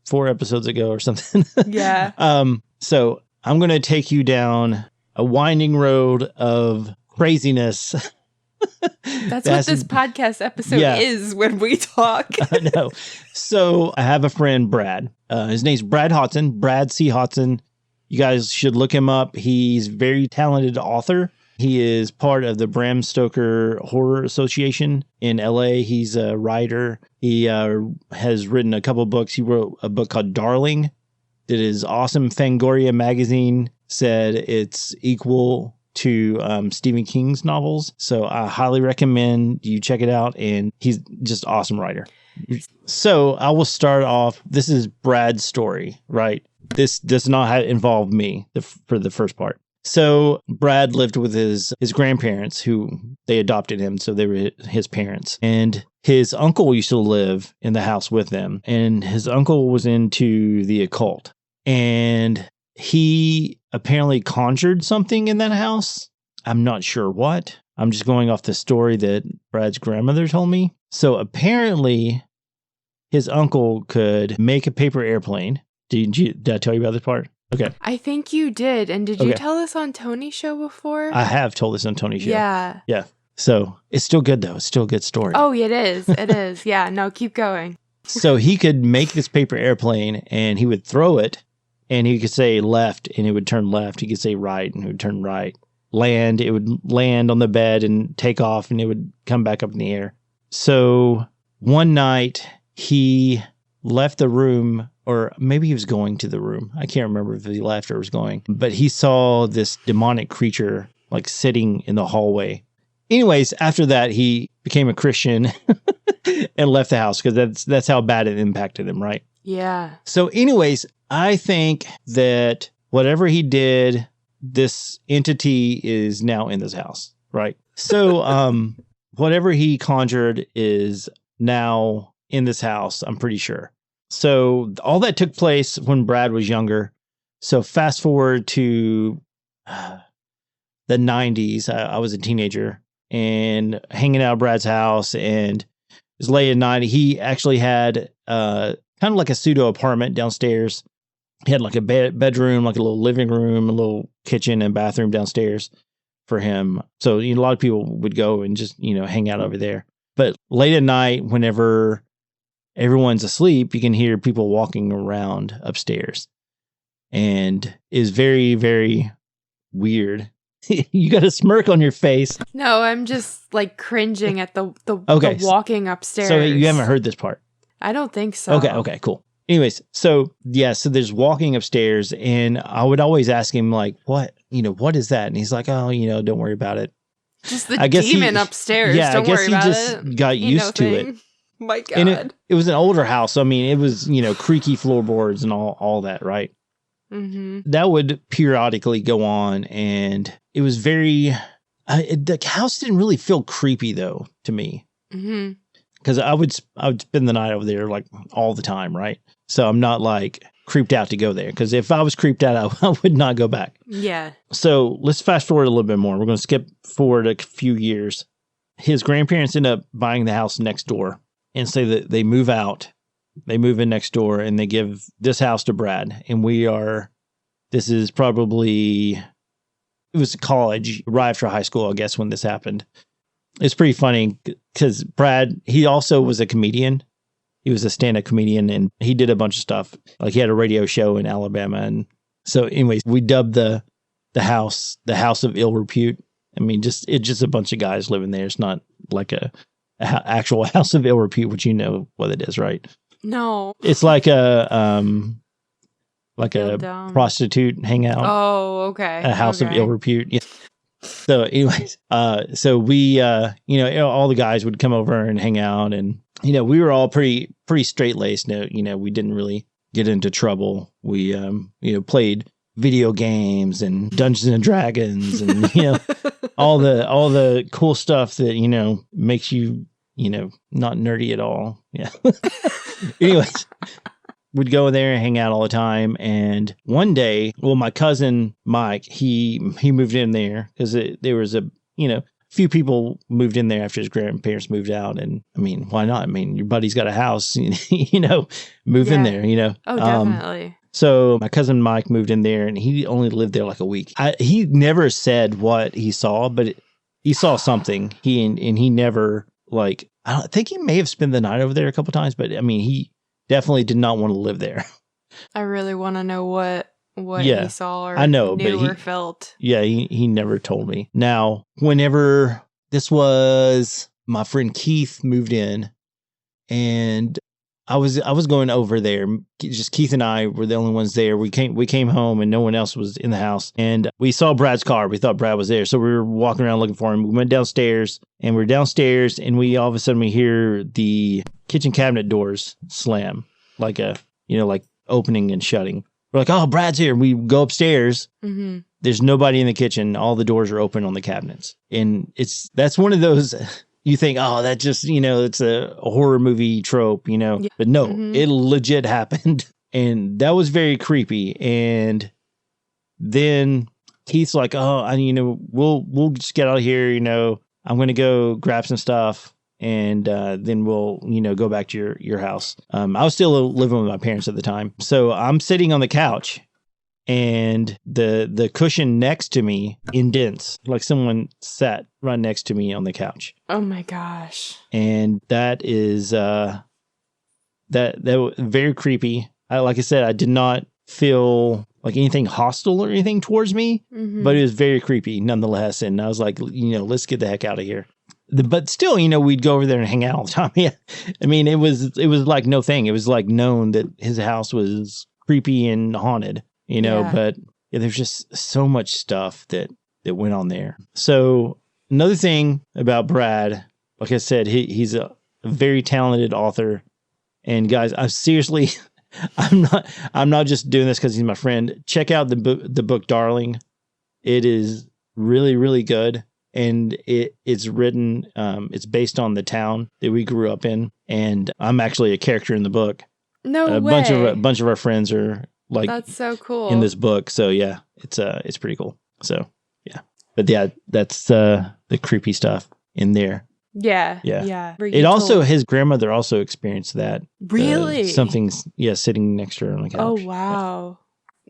4 episodes ago or something. Yeah. So I'm going to take you down a winding road of craziness. That's what this podcast episode is when we talk. I know. So I have a friend, Brad. His name's Brad Hodson, Brad C. Hodson. You guys should look him up. He's a very talented author. He is part of the Bram Stoker Horror Association in LA. He's a writer. He has written a couple books. He wrote a book called Darling that is awesome. Fangoria magazine said it's equal to Stephen King's novels. So I highly recommend you check it out. And he's just an awesome writer. So I will start off. This is Brad's story, right? This does not involve me for the first part. So Brad lived with his grandparents, who they adopted him. So they were his parents. And his uncle used to live in the house with them. And his uncle was into the occult. And he apparently conjured something in that house. I'm not sure what. I'm just going off the story that Brad's grandmother told me. So apparently his uncle could make a paper airplane. Did I tell you about this part? Okay. I think you did. And did you tell this on Tony's show before? I have told this on Tony's show. Yeah. Yeah. So it's still good, though. It's still a good story. Oh, it is. It is. Yeah. No, keep going. So he could make this paper airplane and he would throw it and he could say left and it would turn left. He could say right and it would turn right. Land, it would land on the bed and take off and it would come back up in the air. So one night he left the room, or maybe he was going to the room. I can't remember if he left or was going, but he saw this demonic creature like sitting in the hallway. Anyways, after that, he became a Christian and left the house because that's how bad it impacted him, right? Yeah. So anyways, I think that whatever he did, this entity is now in this house, right? So whatever he conjured is now in this house, I'm pretty sure. So all that took place when Brad was younger. So fast forward to the 90s. I was a teenager and hanging out at Brad's house, and it was late at night. He actually had kind of like a pseudo apartment downstairs. He had like a bedroom, like a little living room, a little kitchen and bathroom downstairs for him. So a lot of people would go and just, hang out over there. But late at night, whenever everyone's asleep, you can hear people walking around upstairs. And is very, very weird. You got a smirk on your face. No, I'm just like cringing at the walking upstairs. So you haven't heard this part? I don't think so. Okay, cool. Anyways, so there's walking upstairs, and I would always ask him like, what is that? And he's like, oh, don't worry about it. Just the I guess demon upstairs. Yeah, Don't I guess worry he about just it. got Ain't used no to it. thing. My God. And it was an older house. So, I mean, it was, creaky floorboards and all that, right? Mm-hmm. That would periodically go on. And it was very, the house didn't really feel creepy, though, to me. Mm-hmm. Because I would spend the night over there, like, all the time, right? So I'm not, like, creeped out to go there. Because if I was creeped out, I would not go back. Yeah. So let's fast forward a little bit more. We're going to skip forward a few years. His grandparents end up buying the house next door. And say that they move out, they move in next door, and they give this house to Brad. And this is probably, it was college, right after high school, I guess, when this happened. It's pretty funny because Brad, he also was a comedian. He was a stand-up comedian, and he did a bunch of stuff. Like he had a radio show in Alabama. And so anyways, we dubbed the house of ill repute. I mean, it's just a bunch of guys living there. It's not like a actual house of ill repute, which you know what it is, right? No. It's like a prostitute hangout. Oh, okay. A house of ill repute. Yeah. So anyways, so we, all the guys would come over and hang out, and, we were all pretty straight laced. No, we didn't really get into trouble. We, played video games and Dungeons and Dragons and, all the cool stuff that, makes you, not nerdy at all. Yeah. Anyways, we'd go there and hang out all the time. And one day, my cousin Mike, he moved in there because there was a few people moved in there after his grandparents moved out. And I mean, why not? I mean, your buddy's got a house, move in there, Oh, definitely. So my cousin Mike moved in there, and he only lived there like a week. He never said what he saw, but he saw something. He never, like, I think he may have spent the night over there a couple times, but I mean, he definitely did not want to live there. I really want to know what he saw or I know, knew but or felt. Yeah, he never told me. Now, whenever this was, my friend Keith moved in, and I was going over there. Just Keith and I were the only ones there. We came home and no one else was in the house. And we saw Brad's car. We thought Brad was there. So we were walking around looking for him. We went downstairs, and we all of a sudden we hear the kitchen cabinet doors slam, like like opening and shutting. We're like, oh, Brad's here. We go upstairs. Mm-hmm. There's nobody in the kitchen. All the doors are open on the cabinets. And that's one of those... You think, oh, that just, it's a horror movie trope, Yeah. But no, It legit happened. And that was very creepy. And then Keith's like, oh, we'll just get out of here. I'm going to go grab some stuff. And then we'll, go back to your house. I was still living with my parents at the time. So I'm sitting on the couch. And the cushion next to me indents, like someone sat right next to me on the couch. Oh my gosh! And that is that was very creepy. Like I said, I did not feel like anything hostile or anything towards me, but it was very creepy nonetheless. And I was like, let's get the heck out of here. But still, we'd go over there and hang out all the time. Yeah, I mean, it was like no thing. It was like known that his house was creepy and haunted. But there's just so much stuff that went on there. So another thing about Brad, like I said, he's a very talented author. And guys, I'm not just doing this because he's my friend. Check out the book Darling. It is really, really good. And it's written, it's based on the town that we grew up in. And I'm actually a character in the book. No way. A bunch of our friends are like, that's so cool in this book. So yeah, it's pretty cool. So yeah, but yeah, that's the creepy stuff in there. Yeah. It also, his grandmother also experienced that. Really? Something's sitting next to her on the couch. Oh wow.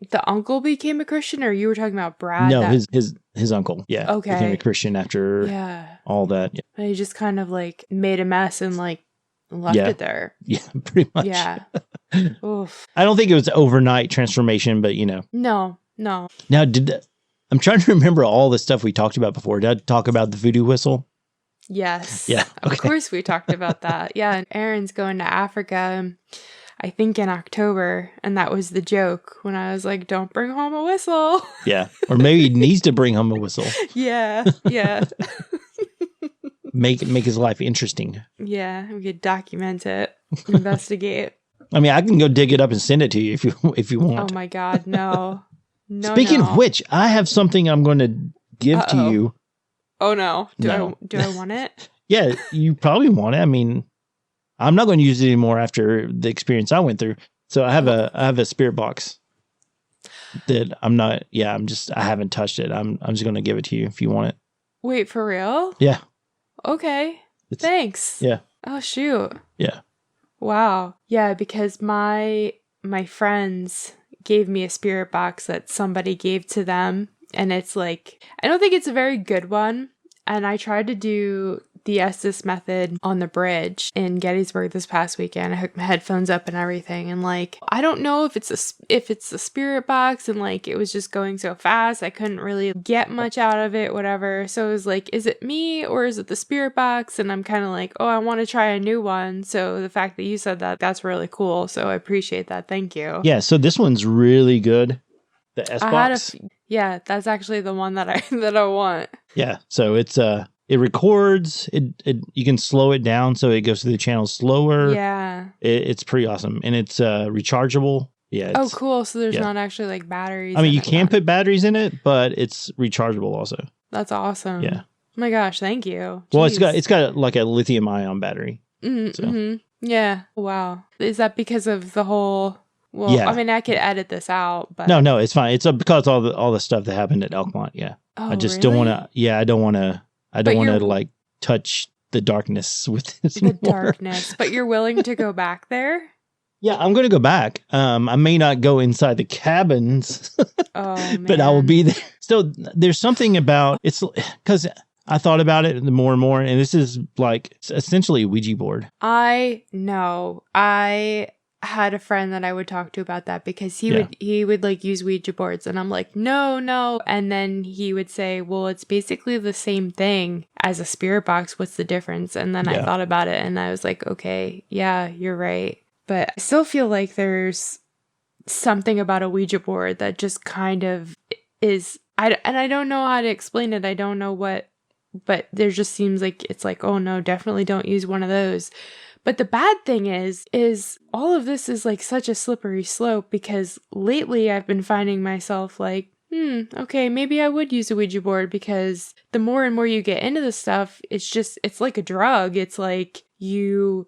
Yeah. The uncle became a Christian, or you were talking about Brad? No, his uncle. Yeah. Okay. Became a Christian after all that. Yeah. And he just kind of like made a mess and like left it there. Yeah, pretty much. Yeah. Oof. I don't think it was overnight transformation, but No. Now, I'm trying to remember all the stuff we talked about before. Did I talk about the voodoo whistle? Yes. Yeah. Okay. Of course we talked about that. Yeah. And Aaron's going to Africa, I think in October. And that was the joke when I was like, don't bring home a whistle. Yeah. Or maybe he needs to bring home a whistle. Yeah. make his life interesting. Yeah, we could document it, investigate. I mean, I can go dig it up and send it to you if you want. Oh my God, no. No. Speaking of which, I have something I'm going to give to you. Oh no. Do I want it? Yeah, you probably want it. I mean, I'm not going to use it anymore after the experience I went through. So I have a spirit box that I haven't touched it. I'm just going to give it to you if you want it. Wait, for real? Yeah. Okay. Thanks. Yeah. Oh shoot. Yeah. Wow. Yeah, because my friends gave me a spirit box that somebody gave to them, and it's like, I don't think it's a very good one, and I tried to do the Estes method on the bridge in Gettysburg this past weekend. I hooked my headphones up and everything, and like, I don't know if it's a spirit box, and like, it was just going so fast I couldn't really get much out of it, whatever. So it was like, is it me or is it the spirit box? And I'm kind of like, oh, I want to try a new one. So the fact that you said that, that's really cool, so I appreciate that. Thank you. Yeah, so this one's really good, the S box. Yeah, that's actually the one that I want. Yeah, so it's it records, you can slow it down so it goes through the channel slower. Yeah. It's pretty awesome. And it's rechargeable. Yeah. Oh, cool. So there's not actually like batteries. I mean, you can put batteries in it, but it's rechargeable also. That's awesome. Yeah. Oh my gosh, thank you. Well, Jeez. it's got like a lithium ion battery. Yeah. Wow. Is that because of the whole... Well, yeah. I mean, I could edit this out, but... No, it's fine. It's because all the stuff that happened at Elkmont. Yeah. Oh, I just really? don't want to... Yeah, I don't want to like touch the darkness with this anymore. Darkness. But you're willing to go back there? Yeah, I'm going to go back. I may not go inside the cabins, but I will be there. So there's something about it's because I thought about it more and more, and this is like essentially a Ouija board. I know. I had a friend that I would talk to about that because he would like use Ouija boards, and I'm like, no. And then he would say, well, it's basically the same thing as a spirit box. What's the difference? And then I thought about it, and I was like, okay, yeah, you're right. But I still feel like there's something about a Ouija board that just kind of is, I don't know how to explain it. I don't know what, but there just seems like it's like, oh no, definitely don't use one of those. But the bad thing is all of this is like such a slippery slope, because lately I've been finding myself like, okay, maybe I would use a Ouija board, because the more and more you get into this stuff, it's like a drug. It's like you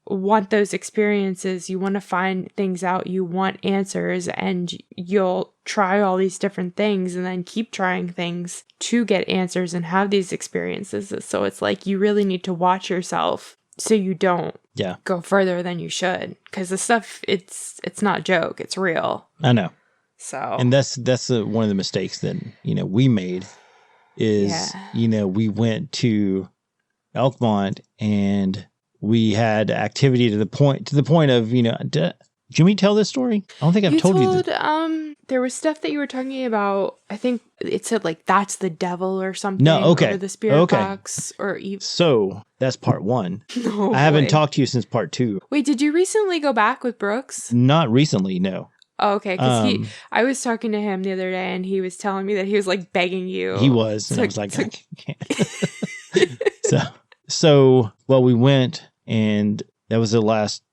want those experiences, you want to find things out, you want answers, and you'll try all these different things and then keep trying things to get answers and have these experiences. So it's like you really need to watch yourself so you don't go further than you should, because the stuff, it's not a joke, it's real. I know. So, and that's one of the mistakes that we made is we went to Elkmont and we had activity to the point of did Jimmy tell this story? I don't think I've told you this. There was stuff that you were talking about. I think it said like that's the devil or something. No, okay, or the spirit box or so that's part 1. Oh, I haven't talked to you since part 2. Wait, did you recently go back with Brooks? Not recently, no. Oh, okay, because I was talking to him the other day, and he was telling me that he was like begging you. He was, and I was like, I can't. So we went, and that was the last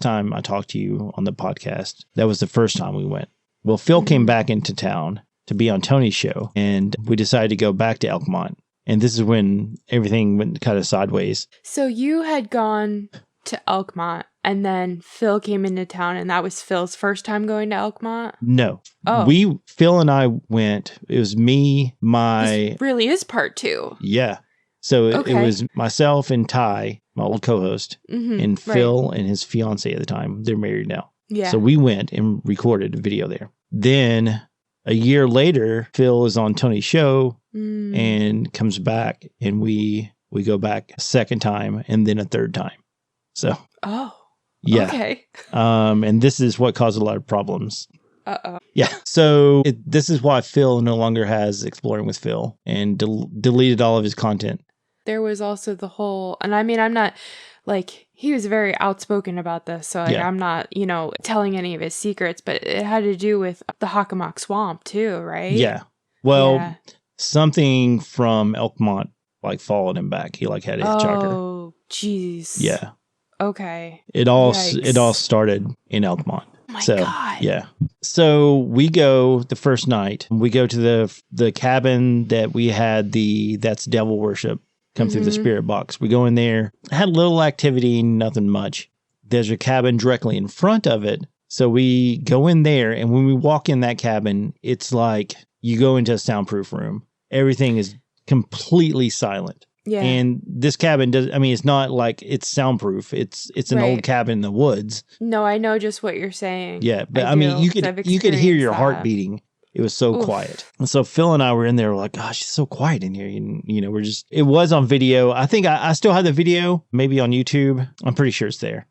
time I talked to you on the podcast. That was the first time we went. Well, Phil came back into town to be on Tony's show, and we decided to go back to Elkmont. And this is when everything went kind of sideways. So you had gone to Elkmont, and then Phil came into town, and that was Phil's first time going to Elkmont? No. Oh. Phil and I went. It was me, This really is part 2. Yeah. So it was myself and Ty, my old co-host, and Phil and his fiance at the time. They're married now. Yeah. So we went and recorded a video there. Then a year later, Phil is on Tony's show and comes back, and we go back a second time and then a third time. So. Oh. Yeah. Okay. And this is what caused a lot of problems. Uh-oh. Yeah. So this is why Phil no longer has Exploring with Phil and deleted all of his content. There was also the whole, and I mean, I'm not, like, he was very outspoken about this, so like, I'm not, telling any of his secrets, but it had to do with the Hockomock Swamp too, right? Yeah. Well, something from Elkmont like followed him back. He like had a hitchhiker. Oh, jeez. Yeah. Okay. It all started in Elkmont. Oh my So, God. yeah. So we go the first night. We go to the cabin that we had that's devil worship come through the spirit box. We go in there. Had little activity, nothing much. There's a cabin directly in front of it. So we go in there, and when we walk in that cabin, it's like you go into a soundproof room. Everything is completely silent. Yeah. And this cabin it's not like it's soundproof. It's an old cabin in the woods. No, I know just what you're saying. Yeah, but you could hear your heart beating. It was so quiet. And so Phil and I were in there, we're like, gosh, it's so quiet in here. And, it was on video. I think I still have the video, maybe on YouTube. I'm pretty sure it's there.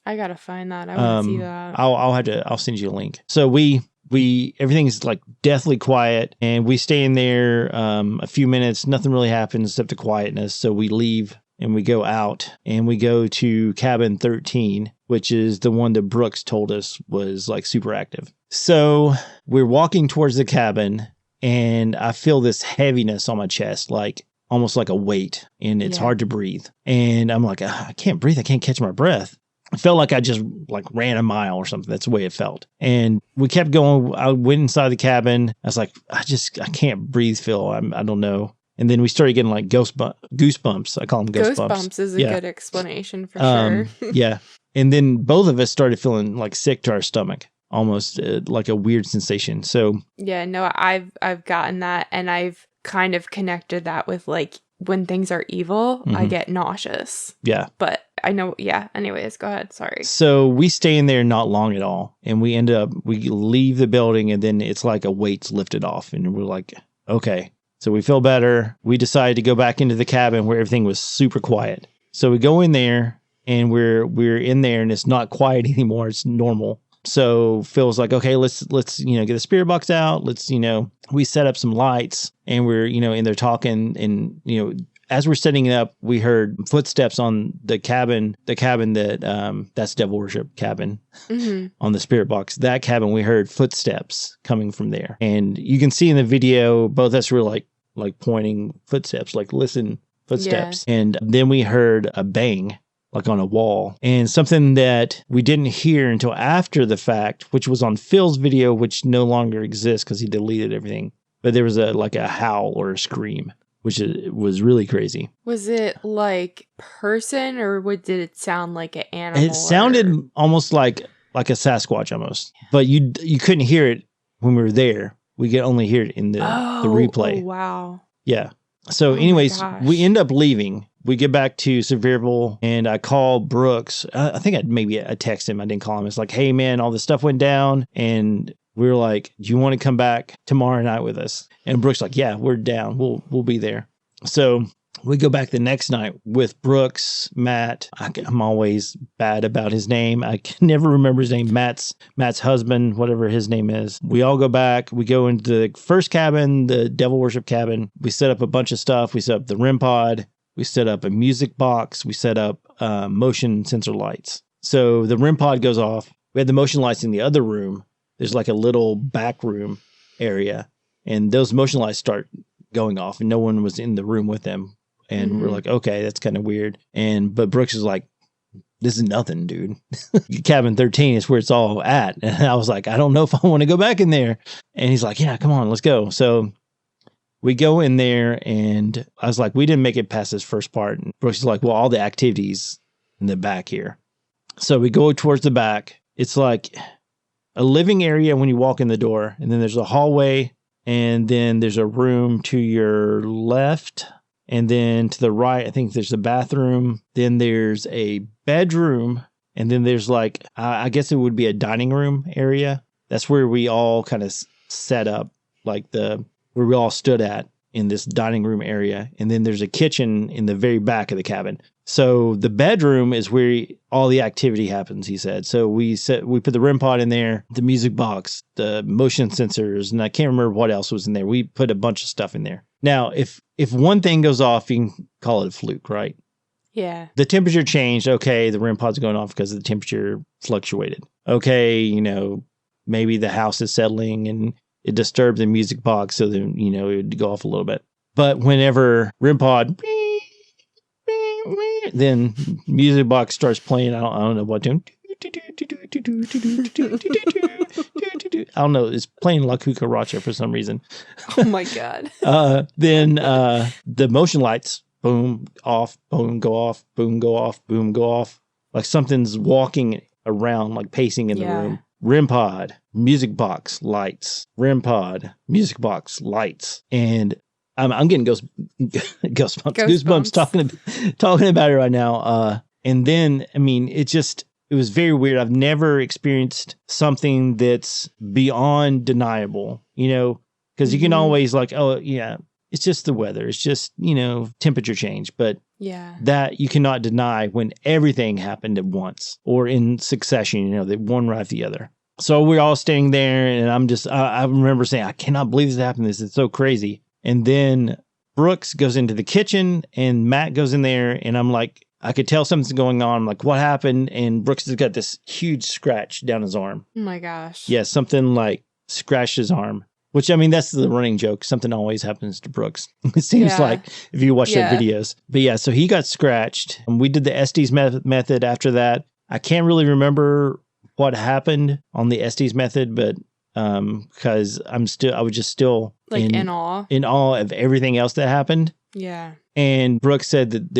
I got to find that. I want to see that. I'll send you a link. So everything's like deathly quiet, and we stay in there a few minutes. Nothing really happens except the quietness. So we leave and we go out and we go to cabin 13, which is the one that Brooks told us was like super active. So we're walking towards the cabin, and I feel this heaviness on my chest, like almost like a weight, and it's hard to breathe. And I'm like, I can't breathe. I can't catch my breath. It felt like I just like ran a mile or something. That's the way it felt. And we kept going. I went inside the cabin. I was like, I can't breathe, Phil. I don't know. And then we started getting like goosebumps. I call them goosebumps. Goosebumps is a good explanation for sure. Yeah. And then both of us started feeling like sick to our stomach, almost like a weird sensation. So yeah, no, I've gotten that, and I've kind of connected that with like when things are evil, I get nauseous. Yeah. But I know, anyways, go ahead. Sorry. So we stay in there not long at all. And we leave the building, and then it's like a weight's lifted off. And we're like, okay. So we feel better. We decided to go back into the cabin where everything was super quiet. So we go in there, and we're in there, and it's not quiet anymore. It's normal. So Phil's like, okay, let's get the spirit box out. Let's we set up some lights, and we're in there talking, and as we're setting it up, we heard footsteps on the cabin that's devil worship cabin on the spirit box. That cabin, we heard footsteps coming from there, and you can see in the video both of us were like pointing footsteps, like listen, footsteps, and then we heard a bang. Like on a wall, and something that we didn't hear until after the fact, which was on Phil's video, which no longer exists because he deleted everything. But there was a howl or a scream, which was really crazy. Was it like person, or did it sound like an animal? It sounded almost like a Sasquatch almost, but you couldn't hear it when we were there. We could only hear it in the replay. Oh, wow. Yeah. So anyways, we end up leaving. We get back to Sevierville, and I call Brooks. I think I text him. I didn't call him. It's like, hey, man, all this stuff went down. And we were like, do you want to come back tomorrow night with us? And Brooks like, yeah, we're down. We'll be there. So we go back the next night with Brooks, Matt. I'm always bad about his name. I can never remember his name. Matt's husband, whatever his name is. We all go back. We go into the first cabin, the devil worship cabin. We set up a bunch of stuff. We set up the REM pod. We set up a music box. We set up motion sensor lights. So the REM pod goes off. We had the motion lights in the other room. There's like a little back room area. And those motion lights start going off, and no one was in the room with them. And we're like, okay, that's kind of weird. But Brooks is like, this is nothing, dude. Cabin 13 is where it's all at. And I was like, I don't know if I want to go back in there. And he's like, yeah, come on, let's go. So we go in there, and I was like, we didn't make it past this first part. And Brooks is like, well, all the activities in the back here. So we go towards the back. It's like a living area when you walk in the door, and then there's a hallway, and then there's a room to your left, and then to the right, I think there's a bathroom. Then there's a bedroom, and then there's like, I guess it would be a dining room area. That's where we all kind of set up, like where we all stood at in this dining room area. And then there's a kitchen in the very back of the cabin. So the bedroom is where all the activity happens, he said. So we put the REM pod in there, the music box, the motion sensors, and I can't remember what else was in there. We put a bunch of stuff in there. Now, if one thing goes off, you can call it a fluke, right? Yeah. The temperature changed. Okay, the REM pod's going off because the temperature fluctuated. Okay, maybe the house is settling and it disturbed the music box, so then, it would go off a little bit. But whenever REM pod then music box starts playing. I don't know what tune. I don't know. It's playing La Cucaracha for some reason. Oh my God. Then the motion lights, boom, off, boom, go off, boom, go off, boom, go off. Like something's walking around, like pacing in the room. REM pod, music box, lights. REM pod, music box, lights. And I'm getting goosebumps talking about it right now. And then, I mean, it was very weird. I've never experienced something that's beyond deniable, because you can always like, oh, yeah, it's just the weather. It's just, temperature change. But that you cannot deny when everything happened at once or in succession, they one right after the other. So we're all staying there. And I remember saying, I cannot believe this happened. This is so crazy. And then Brooks goes into the kitchen and Matt goes in there. And I'm like, I could tell something's going on. I'm like, what happened? And Brooks has got this huge scratch down his arm. Oh my gosh. Yeah, something like scratched his arm. Which, I mean, that's the running joke. Something always happens to Brooks. It seems like if you watch their videos. But yeah, so he got scratched. And we did the Estes method after that. I can't really remember what happened on the Estes method, but because I was just still like in awe of everything else that happened. Yeah. And Brooks said that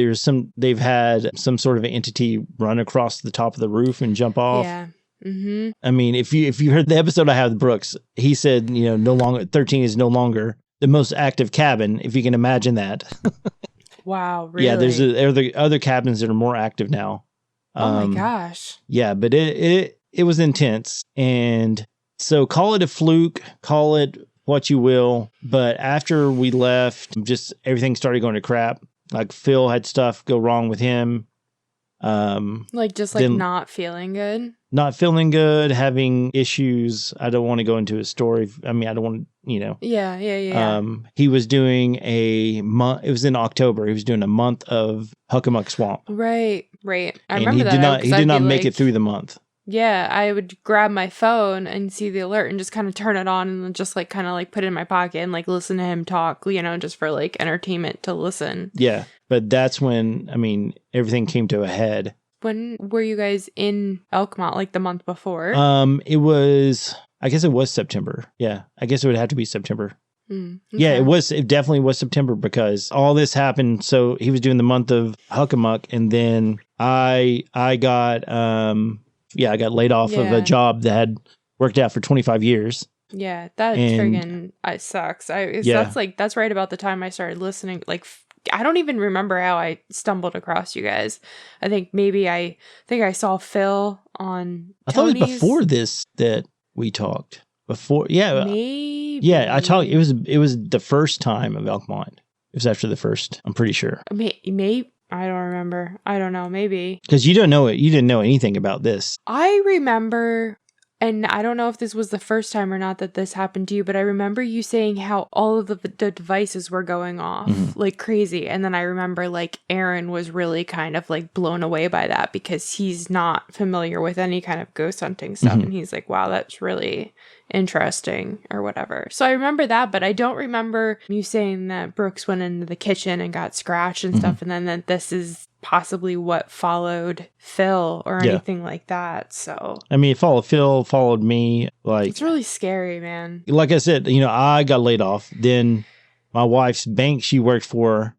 they've had some sort of entity run across the top of the roof and jump off. Yeah. Mm-hmm. I mean, if you heard the episode I had with Brooks, he said, no longer 13 is no longer the most active cabin, if you can imagine that. Wow, really? Yeah, there's other cabins that are more active now. Oh my gosh. Yeah, but it was intense. And so call it a fluke, call it what you will. But after we left, just everything started going to crap. Like Phil had stuff go wrong with him. Not feeling good. Not feeling good, having issues. I don't want to go into his story. I mean, I don't want to, Yeah. He was doing a month. It was in October. He was doing a month of Huckamuck Swamp. Right. I And remember that. He did not make it through the month. Yeah, I would grab my phone and see the alert and just kind of turn it on and just like kind of like put it in my pocket and like listen to him talk, just for like entertainment to listen. Yeah, but that's when, I mean, everything came to a head. When were you guys in Elkmont, like the month before? I guess it was September. Yeah, I guess it would have to be September. Okay. Yeah, it definitely was September because all this happened. So he was doing the month of Huckamuck, and then I got I got laid off of a job that had worked out for 25 years. Yeah, that friggin' sucks. That's right about the time I started listening. Like, I don't even remember how I stumbled across you guys. I think I saw Phil on I thought it was before this that we talked. Before, yeah. Maybe. Yeah, I talked. It was the first time of Elkmont. It was after the first, I'm pretty sure. Maybe. I don't remember. I don't know. Maybe. Because you don't know it. You didn't know anything about this. I remember, and I don't know if this was the first time or not that this happened to you, but I remember you saying how all of the devices were going off like crazy. And then I remember like Aaron was really kind of like blown away by that because he's not familiar with any kind of ghost hunting stuff. And he's like, wow, that's really interesting or whatever. So I remember that, but I don't remember you saying that Brooks went into the kitchen and got scratched and stuff, and then that this is possibly what followed Phil or anything like that. So I mean, Phil followed me. Like, it's really scary, man. Like I said, I got laid off. Then my wife's bank she worked for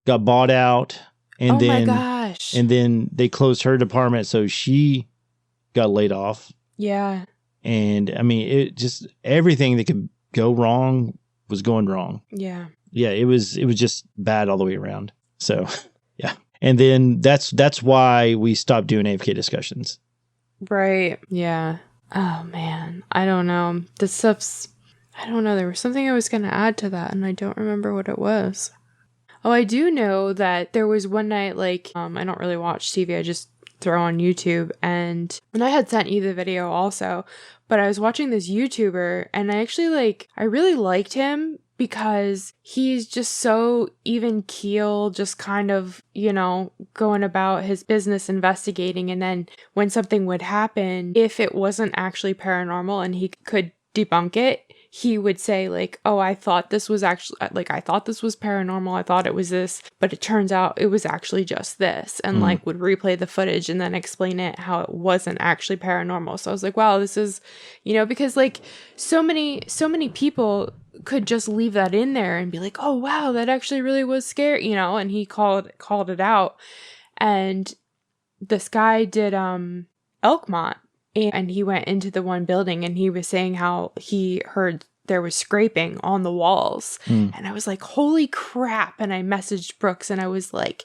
got bought out, and my gosh. And then they closed her department, so she got laid off. Yeah. And I mean, it just everything that could go wrong was going wrong. Yeah. Yeah, it was just bad all the way around. So, yeah. And then that's why we stopped doing AFK discussions. Right. Yeah. Oh man. I don't know. This stuff's I don't know. There was something I was going to add to that and I don't remember what it was. Oh, I do know that there was one night like I don't really watch TV. I just throw on YouTube and I had sent you the video also, but I was watching this YouTuber and I really liked him because he's just so even keel, just kind of, going about his business investigating. And then when something would happen, if it wasn't actually paranormal and he could debunk it, he would say like, oh, I thought this was actually, like, I thought this was paranormal. I thought it was this, but it turns out it was actually just this, and like would replay the footage and then explain it how it wasn't actually paranormal. So I was like, wow, this is, because like so many people could just leave that in there and be like, oh, wow, that actually really was scary, and he called it out. And this guy did Elkmont. And he went into the one building and he was saying how he heard there was scraping on the walls. And I was like, holy crap. And I messaged Brooks and I was like,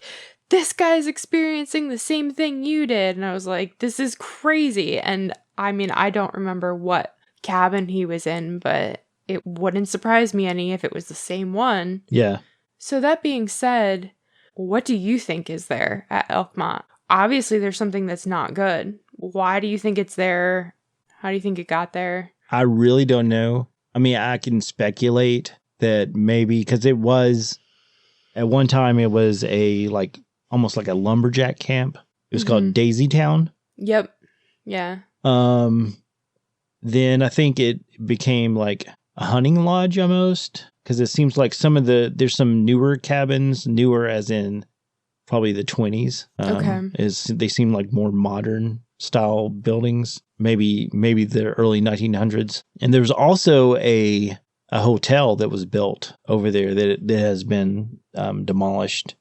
this guy's experiencing the same thing you did. And I was like, this is crazy. And I mean, I don't remember what cabin he was in, but it wouldn't surprise me any if it was the same one. Yeah. So that being said, what do you think is there at Elkmont? Obviously, there's something that's not good. Why do you think it's there? How do you think it got there? I really don't know. I mean, I can speculate that maybe because it was at one time it was almost like a lumberjack camp. It was called Daisy Town. Yep. Yeah. Then I think it became like a hunting lodge almost, because it seems like there's some newer cabins, newer as in probably the 20s. They seem like more modern style buildings, maybe the early 1900s. And there's also a hotel that was built over there that has been demolished.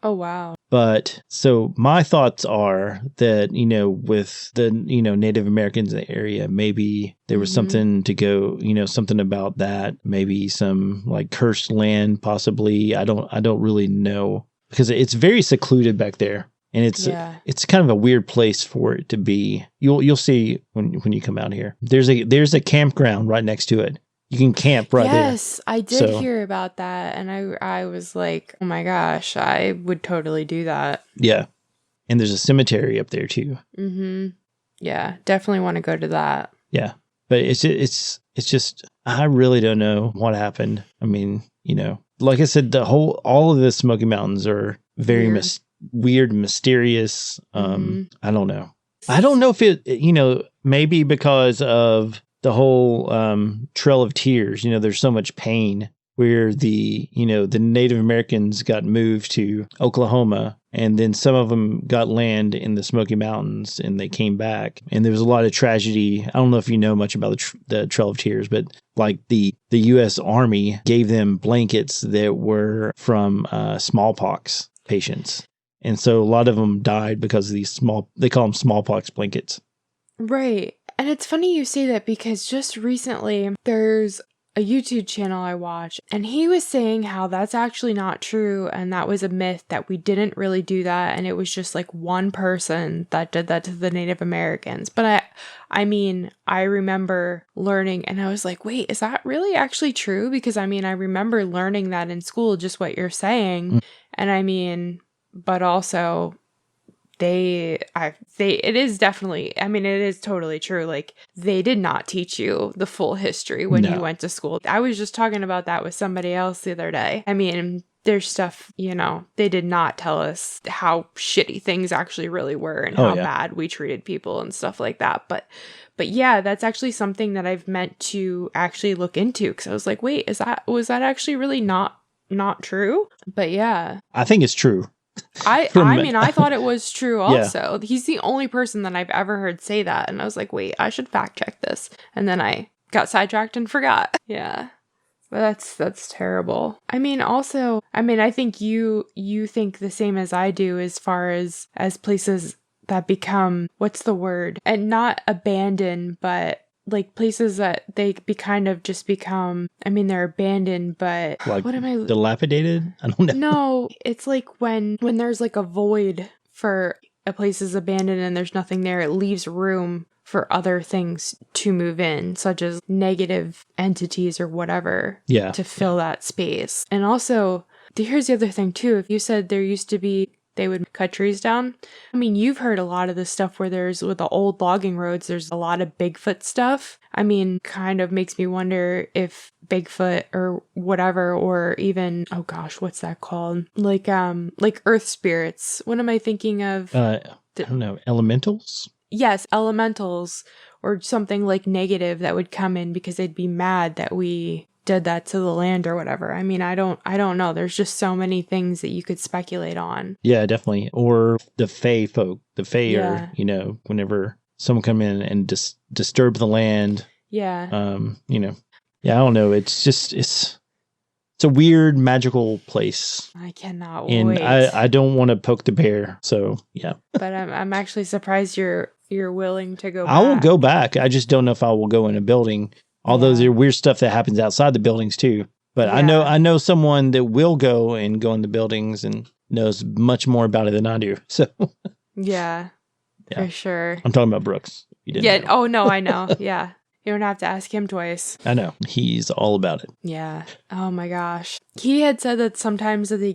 Oh, wow. But so my thoughts are that, with the, Native Americans in the area, maybe there was something to go, something about that, maybe some like cursed land, possibly. I don't really know, because it's very secluded back there. And it's kind of a weird place for it to be. You'll see when you come out here. There's a campground right next to it. You can camp right there. Yes, I did hear about that, and I was like, oh my gosh, I would totally do that. Yeah, and there's a cemetery up there too. Yeah, definitely want to go to that. Yeah, but it's just I really don't know what happened. I mean, like I said, all of the Smoky Mountains are very weird, mysterious. I don't know. I don't know if it, maybe because of the whole Trail of Tears, there's so much pain where the Native Americans got moved to Oklahoma, and then some of them got land in the Smoky Mountains and they came back, and there was a lot of tragedy. I don't know if you know much about the Trail of Tears, but like the U.S. Army gave them blankets that were from smallpox patients. And so a lot of them died because of they call them smallpox blankets. Right. And it's funny you say that, because just recently there's a YouTube channel I watch, and he was saying how that's actually not true, and that was a myth, that we didn't really do that, and it was just like one person that did that to the Native Americans. But I mean, I remember learning, and I was like, wait, is that really actually true? Because I mean, I remember learning that in school, just what you're saying. And I mean, but also it is definitely, I mean, it is totally true. Like, they did not teach you the full history when you went to school. I was just talking about that with somebody else the other day. I mean, there's stuff, they did not tell us how shitty things actually really were and how bad we treated people and stuff like that. But yeah, that's actually something that I've meant to actually look into, because I was like, wait, was that actually really not true? But yeah, I think it's true. I mean, I thought it was true also. Yeah. He's the only person that I've ever heard say that. And I was like, wait, I should fact check this. And then I got sidetracked and forgot. Yeah. But that's terrible. I mean, also, I think you think the same as I do, as far as places that become, what's the word? And not abandoned, but like places that they kind of just become, I mean, they're abandoned, but like, what am I? Dilapidated? I don't know. No, it's like when there's like a void for a place is abandoned and there's nothing there, it leaves room for other things to move in, such as negative entities or whatever, to fill that space. And also, here's the other thing too. If you said there used to be, they would cut trees down. I mean, you've heard a lot of this stuff where with the old logging roads, there's a lot of Bigfoot stuff. I mean, kind of makes me wonder if Bigfoot or whatever, or even, oh gosh, what's that called? Like earth spirits. What am I thinking of? I don't know, elementals? yes, elementals or something like negative that would come in because they'd be mad that we did that to the land or whatever. I mean, I don't know. There's just so many things that you could speculate on. Yeah, definitely. Or the Fae folk. The Fae Yeah. are, whenever someone come in and disturb the land. Yeah. I don't know. It's just, it's a weird magical place. I cannot And wait. I don't want to poke the bear. So yeah. But I'm actually surprised you're willing to go back. I will go back. I just don't know if I will go in a building. Although Yeah. there's weird stuff that happens outside the buildings too. But Yeah. I know someone that will go in the buildings and knows much more about it than I do. So Yeah. Yeah. For sure. I'm talking about Brooks. You didn't Yeah. know. Oh no, I know. Yeah. You don't have to ask him twice. I know. He's all about it. Yeah. Oh my gosh. He had said that sometimes that he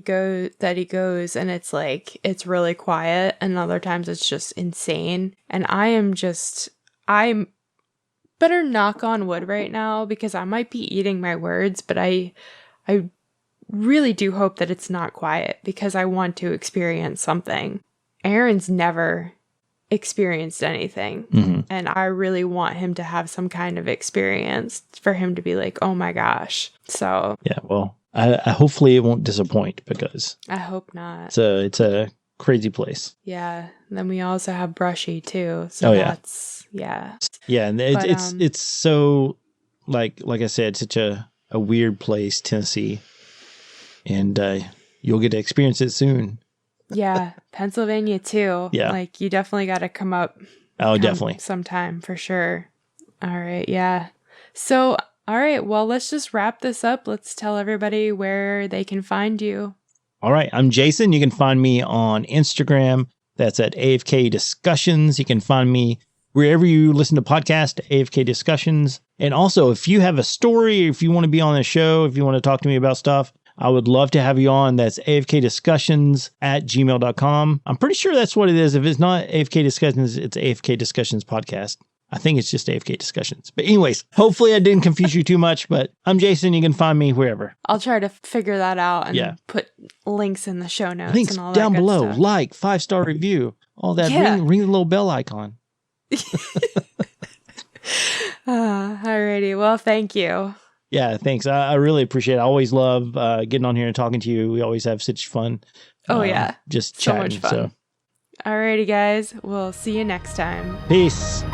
goes and it's like it's really quiet and other times it's just insane. And I'm better knock on wood right now because I might be eating my words, but I really do hope that it's not quiet because I want to experience something. Aaron's never experienced anything. Mhm. And I really want him to have some kind of experience for him to be like, oh my gosh. So Yeah. Well, I hopefully it won't disappoint because I hope not. it's a crazy place. Yeah. And then we also have Brushy too. So Oh, yeah. that's, yeah. Yeah. And But, it's so like I said, such a weird place, Tennessee. And you'll get to experience it soon. Yeah. Pennsylvania too. Yeah. Like you definitely got to come up. Oh, definitely. Sometime for sure. All right. Yeah. So, all right. Well, let's just wrap this up. Let's tell everybody where they can find you. All right. I'm Jason. You can find me on Instagram. That's at AFK Discussions. You can find me wherever you listen to podcasts, AFK Discussions. And also, if you have a story, if you want to be on the show, if you want to talk to me about stuff, I would love to have you on. That's afkdiscussions@gmail.com. I'm pretty sure that's what it is. If it's not AFK Discussions, it's AFK Discussions Podcast. I think it's just AFK Discussions. But anyways, hopefully I didn't confuse you too much, but I'm Jason. You can find me wherever. I'll try to figure that out and put links in the show notes Links and all down that good below, stuff. like, 5-star review, all that. Yeah. Ring the little bell icon. Alrighty. Well, thank you. Yeah, thanks. I really appreciate it. I always love getting on here and talking to you. We always have such fun. Oh, yeah. Just So chatting. much fun. Alrighty, guys. We'll see you next time. Peace.